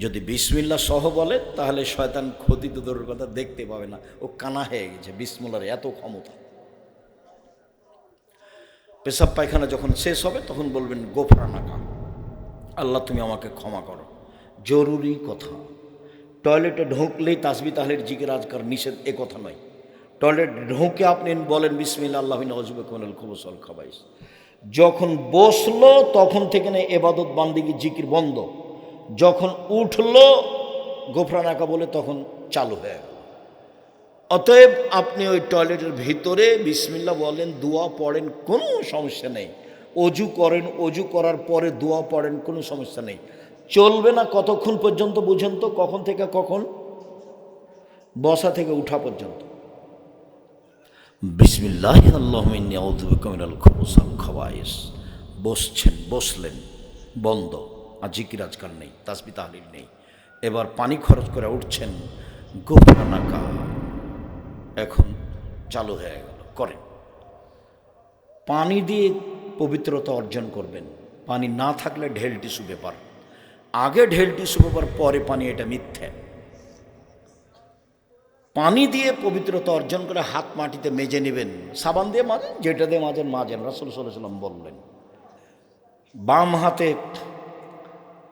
যদি বিসমিল্লাহ সহ বলে তাহলে শয়তান ক্ষতি তো দূরের কথা দেখতে পাবে না, ও কানা হয়ে গেছে। বিসমিল্লাহর এত ক্ষমতা। পেশাব পায়খানা যখন শেষ হবে তখন বলবেন গোফরানাকা, আল্লাহ তুমি আমাকে ক্ষমা করো। জরুরি কথা। টয়লেটে ঢুকলেই তাসবিহ তাহলিল জিকির আজকার নিষেধ, এ কথা নয়। টয়লেট ঢুকে আপনি বলেন বিসমিল্লাহ আল্লাহুম্মা আউযু বিকা মিনাল খুবুসি ওয়াল খাবায়েস। যখন বসলো তখন থেকে না ইবাদত বান্দিগি জিকির বন্ধ। যখন উঠলো গোফরানাকা বলে তখন চালু হয়ে গেল। অতএব আপনি ওই টয়লেটের ভিতরে বিসমিল্লাহ বলেন, দোয়া পড়েন, কোনো সমস্যা নেই। অজু করেন, অজু করার পরে দোয়া পড়েন, কোনো সমস্যা নেই। চলবে না কতক্ষণ পর্যন্ত বুঝেন তো? কখন থেকে কখন? বসা থেকে উঠা পর্যন্ত। বিসমিল্লাহ আল্লাহুম্মা ইন্নী আউযু বিকা মিনাল খুবুসি ওয়াল খাবায়েস। বসছেন, বসলেন, বন্ধ। আর জিকির আজকার নেই, তাসবিহ তাহলিল নেই। এবার পানি খরচ করে উঠছেন, গোফরানাকা এখন চালু হয়ে গেল, করেন। পানি দিয়ে পবিত্রতা অর্জন করবেন। পানি না থাকলে ঢেল টিস্যু ব্যাপার। আগে ঢেল টিস্যু ব্যাপার, পরে পানি, এটা মিথ্যে। পানি দিয়ে পবিত্রতা অর্জন করে হাত মাটিতে মেজে নেবেন। সাবান দিয়ে মাজেন, যেটা দিয়ে মাজেন মাজেন, রাসূল সাল্লাল্লাহু আলাইহি ওয়াসাল্লাম বললেন। বাম হাতে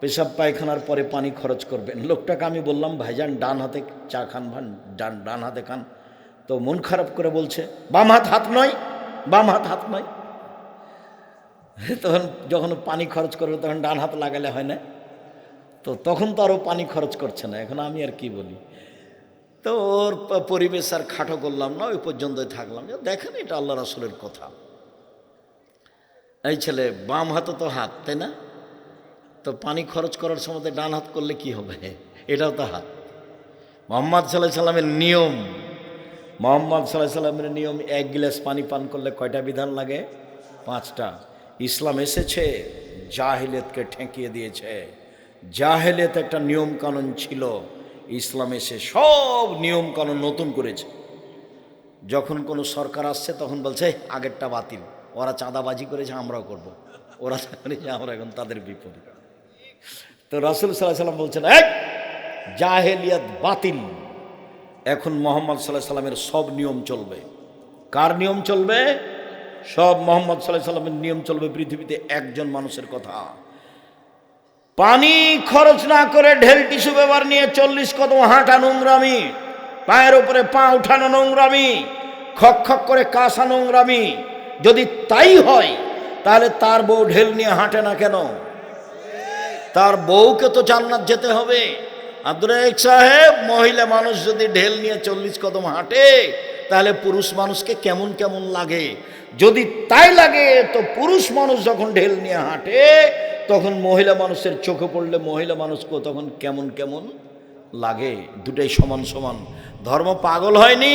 পেশাব পায়খানার পরে পানি খরচ করবেন। লোকটাকে আমি বললাম, ভাইজান ডান হাতে চা খান, ডান হাতে খান। তো মন খারাপ করে বলছে বাম হাত হাত নয়, বাম হাত হাত নয়। তখন যখন পানি খরচ করবে তখন ডান হাত লাগালে হয় না? তো তখন তো আরও পানি খরচ করছে না। এখন আমি আর কি বলি? তো ওর পরিবেশ আর খাটো করলাম না, ওই পর্যন্তই থাকলাম। দেখেন, এটা আল্লাহ রাসূলের কথা। এই ছেলে বাম হাতও তো হাত, তাই না? তো পানি খরচ করার সময় ডান হাত করলে কি হবে? এটাও তো হাত। মুহাম্মদ সাল্লাল্লাহু আলাইহি সাল্লামের নিয়ম, মুহাম্মদ সাল্লাল্লাহু আলাইহি সাল্লামের নিয়ম, এক গ্লাস পানি পান করলে কয়টা বিধান লাগে? 5টা। ইসলাম এসেছে, জাহেলিয়াতকে ঠেকিয়ে দিয়েছে। জাহেলিয়াত একটা নিয়ম কানুন ছিল, ইসলাম এসে সব নিয়ম কানুন নতুন করেছে। যখন কোনো সরকার আসছে তখন বলছে আগেরটা বাতিল, ওরা চাঁদাবাজি করেছে আমরাও করব, ওরা করেছে আমরা এখন তাদের বিপরীত। তো রাসূল সাল্লাল্লাহু আলাইহি সাল্লাম বলছেন এক জাহেলিয়াত বাতিল, এখন মুহাম্মদ সাল্লাল্লাহু আলাইহি সাল্লামের সব নিয়ম চলবে। কার নিয়ম চলবে? সব মুহাম্মদ সাল্লাল্লাহু আলাইহি সাল্লামের নিয়ম চলবে। পৃথিবীতে একজন মানুষের কথা। পানি খরচ না করে ঢেল টিস্যু ব্যবহার নিয়ে 40 কদম হাঁটা নোংরামি, পায়ের উপরে পা উঠানো নোংরামি, খক খক করে কাশা নোংরামি। যদি তাই হয় তাহলে তার বউ ঢেল নিয়ে হাঁটে না কেন? তার বউকে তো জান্নাত যেতে হবে। আব্দুর রাজ্জাক সাহেব, মহিলা মানুষ যদি ঢেল নিয়ে 40 কদম হাঁটে তাহলে পুরুষ মানুষকে কেমন কেমন লাগে? যদি তাই লাগে তো পুরুষ মানুষ যখন ঢেল নিয়ে হাঁটে তখন মহিলা মানুষের চোখে পড়লে মহিলা মানুষকেও তখন কেমন কেমন লাগে। দুটাই সমান সমান। ধর্ম পাগল হয়নি।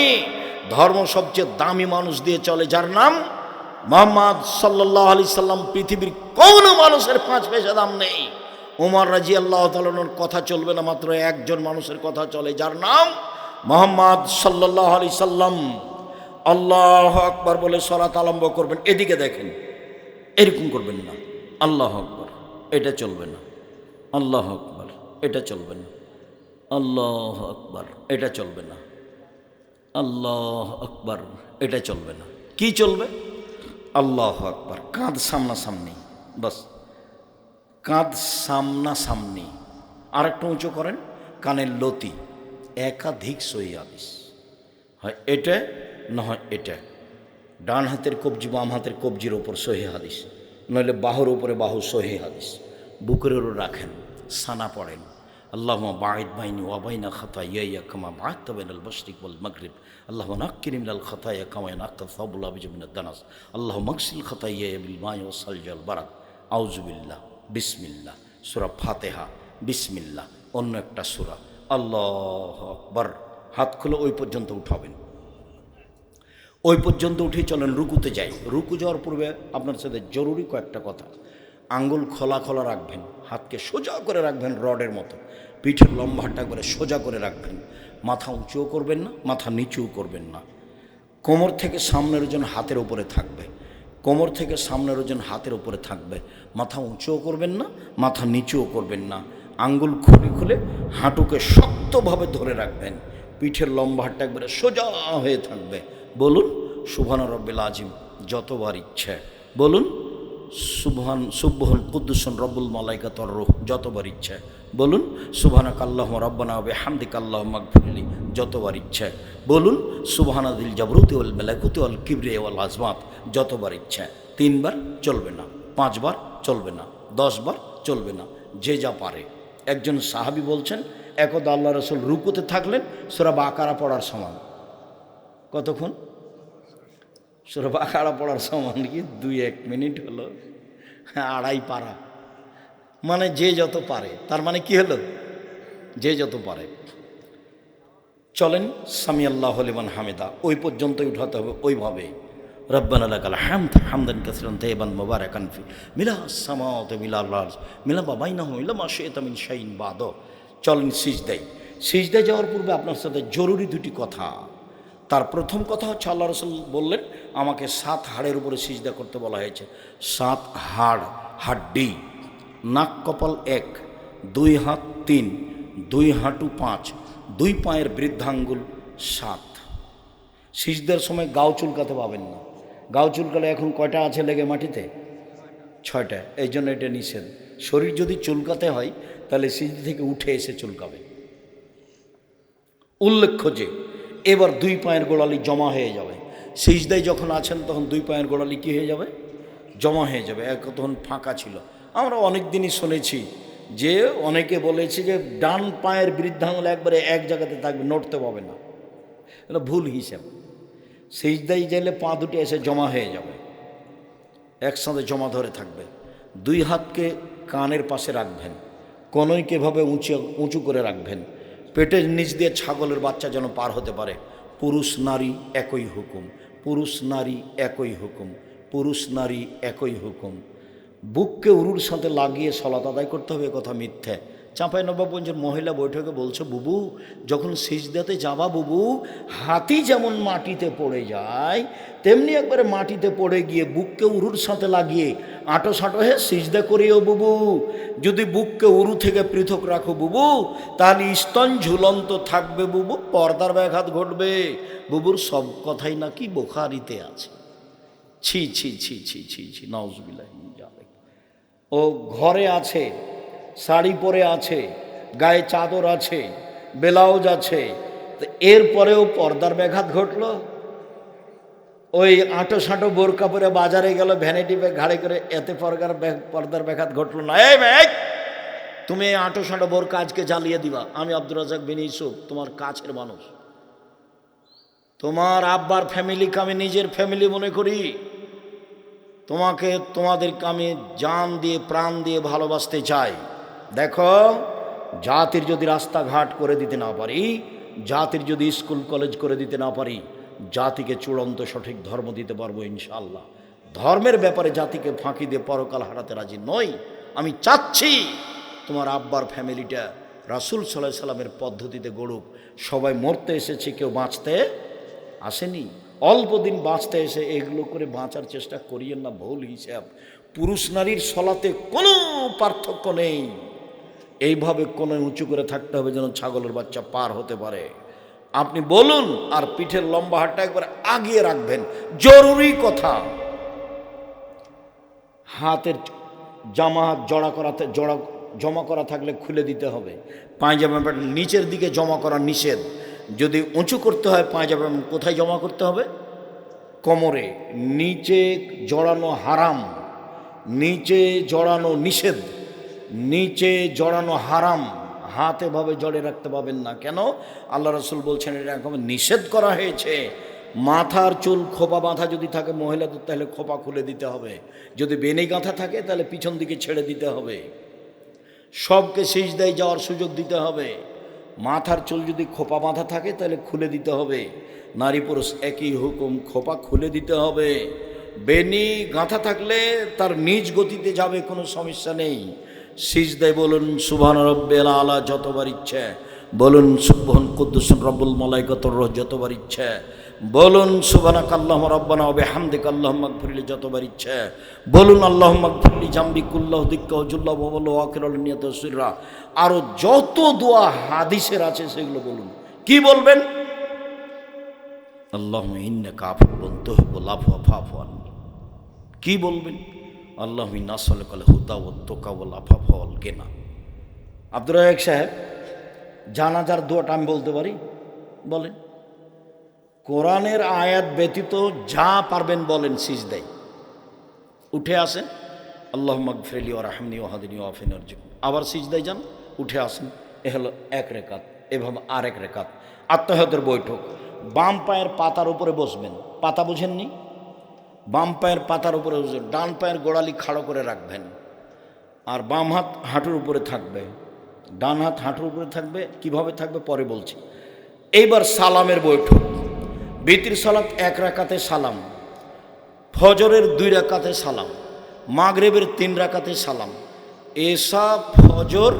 ধর্ম সবচেয়ে দামি মানুষ দিয়ে চলে, যার নাম মুহাম্মদ সাল্লাল্লাহু আলাইহি সাল্লাম। পৃথিবীর কোনো মানুষের 5 পয়সা দাম নেই। ওমর রাদিয়াল্লাহু তাআলার কথা চলবে না, মাত্র একজন মানুষের কথা চলে, যার নাম মুহাম্মদ সাল্লাল্লাহু আলাইহি সাল্লাম। আল্লাহু আকবার বলে সালাত আরম্ভ করবেন, এদিকে দেখেন, এরকম করবেন না। আল্লাহু আকবার, এটা চলবে না। আল্লাহু আকবার, এটা চলবে না। আল্লাহু আকবার, এটা চলবে না। আল্লাহু আকবার, এটা চলবে না। কি চলবে? আল্লাহ আকবার, কাঁধ সামনাসামনি, বাস কাঁধ সামনাসামনি। আর একটু উঁচু করেন, কানের লতি। একাধিক সহিহ হাদিস, হয় এটা না হয় এটা। ডান হাতের কবজি বাম হাতের কবজির ওপর সহিহ হাদিস, নইলে বাহুর উপরে বাহু সহিহ হাদিস। বুকের উপর রাখেন, সানা পড়েন, আল্লাহুম্মা বাঈদ বাইনি ওয়া বাইনা খাতায়ায়া কামা বা'আদতা বাইনাল মাশরিক ওয়াল মাগরিব, আল্লাহুম্মা নাক্কিনি মিনাল খাতায়া কামা ইয়ানক্কা সাবুল আবিজ মিনাদ দানাস, আল্লাহুম্মা আগসিল খাতায়ায়া বিল মাই ওয়াস সালজি ওয়াল বারাদ, আউযু বিল্লাহ, বিসমিল্লাহ। সূরা ফাতিহা, বিসমিল্লাহ। অন্য একটা সূরা, আল্লাহু আকবার। হাত খুলে ওই পর্যন্ত উঠাবেন, ওই পর্যন্ত উঠে চলেন রুকুতে যাই। রুকু যাওয়ার পূর্বে আপনার সাথে জরুরি কয়েকটা কথা। আঙ্গুল খোলা খোলা রাখবেন, হাতকে সোজা করে রাখবেন রডের মতো, পিঠের লম্বাটা করে সোজা করে রাখবেন। মাথা উঁচুও করবেন না, মাথা নিচুও করবেন না। কোমর থেকে সামনের ওজন হাতের উপরে থাকবে, কোমর থেকে সামনের ওজন হাতের উপরে থাকবে। মাথা উঁচুও করবেন না, মাথা নিচুও করবেন না। আঙ্গুল খুলে খুলে হাঁটুকে শক্তভাবে ধরে রাখবেন, পিঠের লম্বাটা একবারে সোজা হয়ে থাকবে। বলুন সুবহান রব্বিল আজিম যতবার ইচ্ছে, বলুন সুবহান কুদ্দুসুন রব্বুল মালাইকাতুর রূহ যতবার ইচ্ছে, বলুন সুবহানাকা আল্লাহুম্মা রাব্বানা ওয়া বিহামদিকা আল্লাহুম্মা ইগফিরলি যতবার ইচ্ছে, বলুন সুবহানাদিল জাবরুতি ওয়াল মালাকুতি ওয়াল কিবরিয়া ওয়াল আজমাত যতবার ইচ্ছে। 3 বার চলবে না, 5 বার চলবে না, 10 বার চলবে না, যে যা পারে। একজন সাহাবী বলছেন, একদা আল্লাহ রাসূল রুকুতে থাকলেন সূরা বাকারা পড়ার সমান। কতক্ষণ? সূরা বাকারা পড়ার সমান কি 2-1 মিনিট হলো? 2.5 পারা, মানে যে যত পারে। তার মানে কি হলো? যে যত পারে। চলেন সামি আল্লাহু লিমান হামিদা, ওই পর্যন্তই উঠাতে হবে ওইভাবে। রব্বানা লাকাল হামদ হামদান কাসীরান তাইয়িবান মুবারাকান ফি মিলাস সামাওয়াতি মিলাল আরজ মিলা মা বাইনাহুম ইলা মা শাইতা মিন শাইইন বাদ। চলেন সিজদায়। সিজদায় যাওয়ার পূর্বে আপনার সাথে জরুরি 2টি কথা। তার প্রথম কথা হচ্ছে, আল্লাহ রাসূল বললেন আমাকে 7 হাড়ের উপরে সিজদা করতে বলা হয়েছে। 7 হাড়, হাড্ডি। নাক কপাল 1, 2 হাত 3, 2 হাঁটু 5, 2 পায়ের বৃদ্ধাঙ্গুল 7। সিজদার সময় গাও চুলকাতে পাবেন না। গাও চুলকালে এখন কয়টা আছে লেগে মাটিতে? 6টা। এই জন্য এটা নিষেধ। শরীর যদি চুলকাতে হয় তাহলে সিজদা থেকে উঠে এসে চুলকাবে। উল্লেখ্য যে এবার 2 পায়ের গোড়ালি জমা হয়ে যাবে। সিজদায় যখন আছেন তখন 2 পায়ের গোড়ালি কী হয়ে যাবে? জমা হয়ে যাবে। তখন ফাঁকা ছিল। আমরা অনেক দিনই শুনেছি যে অনেকে বলেছে যে ডান পায়ের বৃদ্ধাঙ্গুল একবারে এক জায়গাতে থাকবে, নড়তে পাবে না। এটা ভুল হিসাব। সিজদায় গেলে পা দুটো এসে জমা হয়ে যাবে, একসাথে জমা ধরে থাকবে। 2 হাতকে কানের পাশে রাখবেন, কনুইকে এভাবে উঁচু করে রাখবেন। পেটের নিচ দিয়ে ছাগলের বাচ্চা যেন পার হতে পারে। পুরুষ নারী একই হুকুম, পুরুষ নারী একই হুকুম, পুরুষ নারী একই হুকুম। বুককে উরুর সাথে লাগিয়ে সলাত আদায় করতে হবে, কথা মিথ্যে। চাঁপাইনবাবগঞ্জের মহিলা বৈঠকে বলছে, বুবু যখন সিজদাতে যাবা বুবু, হাতি যেমন মাটিতে পড়ে যায় তেমনি একবারে মাটিতে পড়ে গিয়ে বুককে উরুর সাথে লাগিয়ে আঁটো সাঁটো হয়ে সিজদা করিও বুবু। যদি বুককে উরু থেকে পৃথক রাখো বুবু, তাহলে স্তন ঝুলন্ত থাকবে বুবু, পর্দার ব্যাঘাত ঘটবে। বুবুর সব কথাই নাকি বুখারীতে আছে। ছি ছি ছি ছি ছি ছি, নাউজুবিল্লাহ। ও ঘরে আছে, শাড়ি পরে আছে, গায়ে চাদর আছে, ব্লাউজ আছে, তো এরপরেও পর্দার ব্যাঘাত ঘটল। ওই আঁটো সাঁটো বোরকা পরে বাজারে গেল, ভ্যানিটি ব্যাগ ঘাড়ে করে, এতে পর্দার ব্যাঘাত ঘটলো না। এই মেয়ে, তুমি এই আঁটো সাঁটো বোরকা আজকে জ্বালিয়ে দিবা। আমি আব্দুর রাজ্জাক বিন ইউসুফ, তোমার কাছের মানুষ, তোমার আব্বার ফ্যামিলিকে আমি নিজের ফ্যামিলি মনে করি। তোমাদেরকে আমি জান দিয়ে প্রাণ দিয়ে ভালোবাসতে চাই। দেখো, জাতির যদি রাস্তাঘাট করে দিতে না পারি, জাতির যদি স্কুল কলেজ করে দিতে না পারি, জাতিকে চূড়ান্ত সঠিক ধর্ম দিতে পারবো ইনশাআল্লাহ। ধর্মের ব্যাপারে জাতিকে ফাঁকি দিয়ে পরকাল হারাতে রাজি নই। আমি চাচ্ছি তোমার আব্বার ফ্যামিলিটা রাসূল সাল্লাল্লাহু আলাইহি সাল্লামের পদ্ধতিতে গড়ুক। সবাই মরতে এসেছে, কেউ বাঁচতে আসেনি। অল্প দিন বাঁচতে এসে এগুলো করে বাঁচার চেষ্টা করিয়েন না, ভুল হিসাব। পুরুষ নারীর সলাতে কোনো পার্থক্য নেই। এইভাবে কোনো উঁচু করে থাকতে হবে যেন ছাগলের বাচ্চা পার হতে পারে। আপনি বলুন, আর পিঠের লম্বা হাতটা একবার আগিয়ে রাখবেন। জরুরি কথা, হাতের জামা জমা করা থাকলে খুলে দিতে হবে। পায়জামা প্যান্ট নিচের দিকে জমা করা নিষেধ। যদি উঁচু করতে হয় পায়জামা প্যান্ট কোথায় জমা করতে হবে? কোমরে। নিচে জড়ানো হারাম, নিচে জড়ানো নিষেধ, নিচে জড়ানো হারাম। হাত এভাবে জড়ে রাখতে পাবেন না। কেন? আল্লাহ রাসূল বলছেন এরকম নিষেধ করা হয়েছে। মাথার চুল খোপা বাঁধা যদি থাকে মহিলাদের, তাহলে খোপা খুলে দিতে হবে। যদি বেনি গাঁথা থাকে তাহলে পিছন দিকে ছেড়ে দিতে হবে। সবকে সিজদায় যাওয়ার সুযোগ দিতে হবে। মাথার চুল যদি খোপা বাঁধা থাকে তাহলে খুলে দিতে হবে। নারী পুরুষ একই হুকুম, খোপা খুলে দিতে হবে। বেনি গাঁথা থাকলে তার নিজ গতিতে যাবে, কোনো সমস্যা নেই। সিজদায় বলুন সুবহান রাব্বিয়াল আলা যতবার ইচ্ছে, বলুন সুবহান কুদ্দুস রব্বুল মালাইকাতুর রূহ যতবার ইচ্ছে, বলুন সুবহানাকাল্লাহুম্মা রাব্বানা ওয়া বিহামদিকা আল্লাহুম্মা ইগফিরলি যতবার ইচ্ছে, বলুন আল্লাহুম্মা ইগফিরলি জামবি কুল্লাহু দিক্কা ওয়া জুল্লা ওয়া ওয়া আখিরাল নিয়াত সিররা। আরো যত দোয়া হাদিসের আছে সেগুলো বলুন। কি বলবেন? আল্লাহুম্মা ইন্নাকা আফুউন তুহিব্বুল আফওয়া ফা'ফু আননি। কি বলবেন? আল্লাহুম্মা ইন্না নাসআলুকাল হুদা ওয়াত তুকা ওয়াল আফাফা ওয়াল গিনা। আব্দুর রাজ্জাক সাহেব, জানাজার দোয়াটা আমি বলতে পারি? বলেন। কোরআনের আয়াত ব্যতীত যা পারবেন বলেন সিজদায়। উঠে আসেন, আল্লাহুম্মা ইগফিরলি ওয়ারহামনি ওয়াহদিনি ওয়াআফিনি ওয়ারজুকনি। আবার সিজদায় যান, উঠে আসেন। এ হলো এক রেকাত। এভাবে আরেক রেকাত। আত্তাহিয়াতের বৈঠক। বাম পায়ের পাতার উপরে বসবেন। পাতা বুঝেননি? বাম পায়ের পাতার উপরে বসবেন, ডান পায়ের গোড়ালি খাড়ো করে রাখবেন, আর বাম হাত হাঁটুর উপরে থাকবে, ডান হাত হাঁটুর উপরে থাকবে। কিভাবে থাকবে পরে বলছি। এইবার সালামের বৈঠক। বিতির সালাত 1 রাকাতে সালাম, ফজরের 2 রাকাতে সালাম, মাগরিবের 3 রাকাতে সালাম, এশা ফজর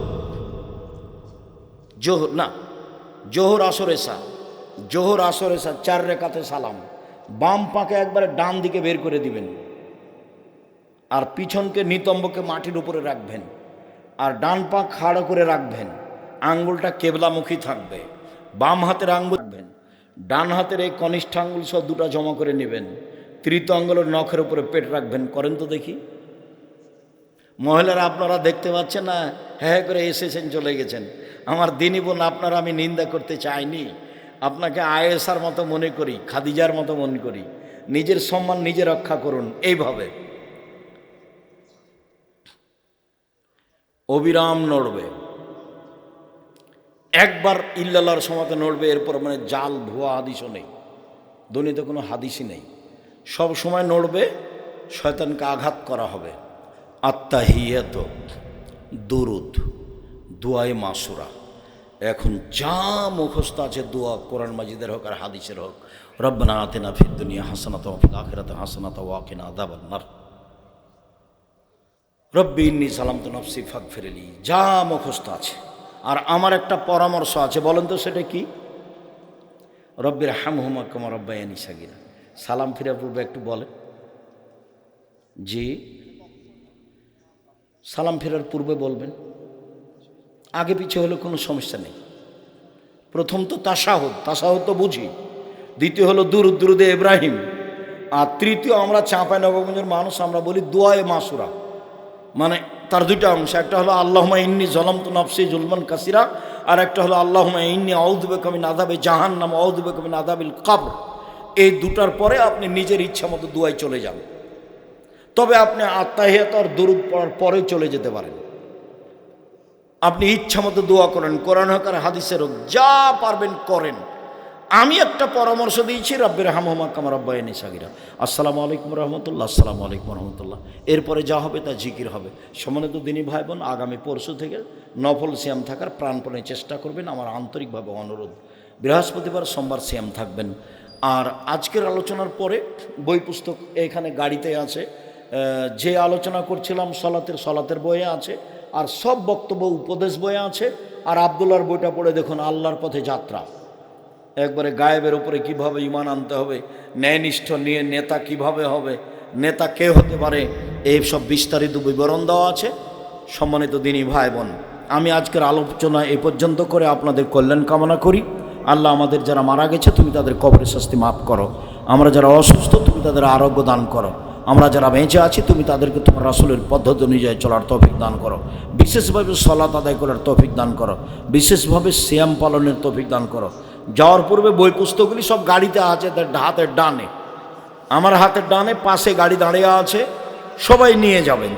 জোহর আসর এশা, জোহর আসর এশা 4 রাকাতে সালাম। বাম পাকে একবারে ডান দিকে বের করে দিবেন, আর পিছনকে নিতম্বকে মাটির উপরে রাখবেন, আর ডান পা খাড়া করে রাখবেন। আঙ্গুলটা কেবলামুখী থাকবে। বাম হাতের আঙ্গুল রাখবেন, ডান হাতের এই কনিষ্ঠ আঙ্গুল সহ 2টা জমা করে নেবেন। তৃতীয় আঙ্গুলের নখের উপরে পেট রাখবেন। করেন তো দেখি। মহিলারা আপনারা দেখতে পাচ্ছেন না, হ্যাঁ করে এসেছেন চলে গেছেন। আমার দিনী বোন, আপনারা আমি নিন্দা করতে চাইনি, আপনাকে আয়েশার মতো মনে করি, খাদিজার মতো মনে করি। নিজের সম্মান নিজে রক্ষা করুন। এইভাবে অবিরাম নড়বে। একবার ইল্লাল্লাহর সময়তে নড়বে, এরপর মানে জাল ভুয়া হাদিসও নেই, দুনিয়াতে কোনো হাদিসই নেই। সব সময় নড়বে, শয়তানকে আঘাত করা হবে। আত্তাহিয়াত, দুরুদ, দুয়ায়ে মাসুরা। এখন যা মুখস্থ আছে দোয়া, কোরআন মাজিদের হোক আর হাদিসের হোক, রব্বানা আতিনা ফিদ দুনিয়া হাসানাতাও ওয়া ফিল আখিরাতি হাসানাতাও ওয়া কিনা আযাবান নার, রব্বি ইন্নী যালামতু নাফসি ফাগফিরলি, যা মুখস্থ আছে। আর আমার একটা পরামর্শ আছে, বলেন তো সেটা কি? রব্বির হামহুমা কামা রাব্বায়ানি সাগীরা। সালাম ফিরার পূর্বে একটু বলেন। জি, সালাম ফেরার পূর্বে বলবেন। আগে পিছে হলে কোনো সমস্যা নেই। প্রথম তো তাশাহুদ, তাশাহুদ তো বুঝি। দ্বিতীয় হলো দুরুদে ইব্রাহিম। আর তৃতীয় আমরা চাঁপাইনবাবগঞ্জের মানুষ, আমরা বলি দুয়ায়ে মাসুরা। মানে তার 2টা অংশ। একটা হলো আল্লাহুম্মা ইন্নী যালামতু নাফসি যুলমান কাসীরা, আর একটা হলো আল্লাহুম্মা ইন্নী আউযু বিকা মিন আযাবি জাহান্নাম ওয়া আউযু বিকা মিন আযাবিল কবর। এই 2টার পরে আপনি নিজের ইচ্ছা মতো দুয়ায় চলে যান। তবে আপনি আত্তাহিয়াত আর দুরুদ পড়ার পরে চলে যেতে পারেন। আপনি ইচ্ছা মতো দোয়া করেন, কোরআন হোক আর হাদিসের হোক, যা পারবেন করেন। আমি একটা পরামর্শ দিয়েছি, রব্বির হামহুমা কামা রাব্বায়ানি সাগীরা। আসসালামু আলাইকুম রহমতুল্লাহ, আসসালামু আলাইকুম রহমতুল্লাহ। এরপরে যা হবে তা জিকির হবে। সম্মানিত দিনী ভাই বোন, আগামী পরশু থেকে নফল সিয়াম থাকার প্রাণপণে চেষ্টা করবেন, আমার আন্তরিকভাবে অনুরোধ। বৃহস্পতিবার সোমবার সিয়াম থাকবেন। আর আজকের আলোচনার পরে বই পুস্তক এখানে গাড়িতে আছে। যে আলোচনা করছিলাম সলাতের বইয়ে আছে, আর সব বক্তব্য উপদেশ বইয়ে আছে। আর আব্দুল্লাহর বইটা পড়ে দেখুন, আল্লাহর পথে যাত্রা। একবারে গায়েবের উপরে কিভাবে ঈমান আনতে হবে, ন্যায়নিষ্ঠ নিয়ে নেতা কিভাবে হবে, নেতা কে হতে পারে, এই সব বিস্তারিত বিবরণ দেওয়া আছে। সম্মানিত দিনী ভাই বোন, আমি আজকের আলোচনা এ পর্যন্ত করে আপনাদের কল্যাণ কামনা করি। আল্লাহ আমাদের যারা মারা গেছে তুমি তাদের কবরের শাস্তি মাফ করো, আমরা যারা অসুস্থ তুমি তাদের আরোগ্য দান করো, আমরা যারা বেঁচে আছি তুমি তাদেরকে তোমার রাসূলের পদ্ধতি অনুযায়ী চলার তৌফিক দান করো, বিশেষভাবে সালাত আদায় করার তৌফিক দান করো, বিশেষভাবে সিয়াম পালনের তৌফিক দান করো। যাওয়ার পূর্বে বই পুস্তকগুলি সব গাড়িতে আছে, হাতের ডানে, আমার হাতের ডানে পাশে গাড়ি দাঁড়িয়ে আছে, সবাই নিয়ে যাবেন।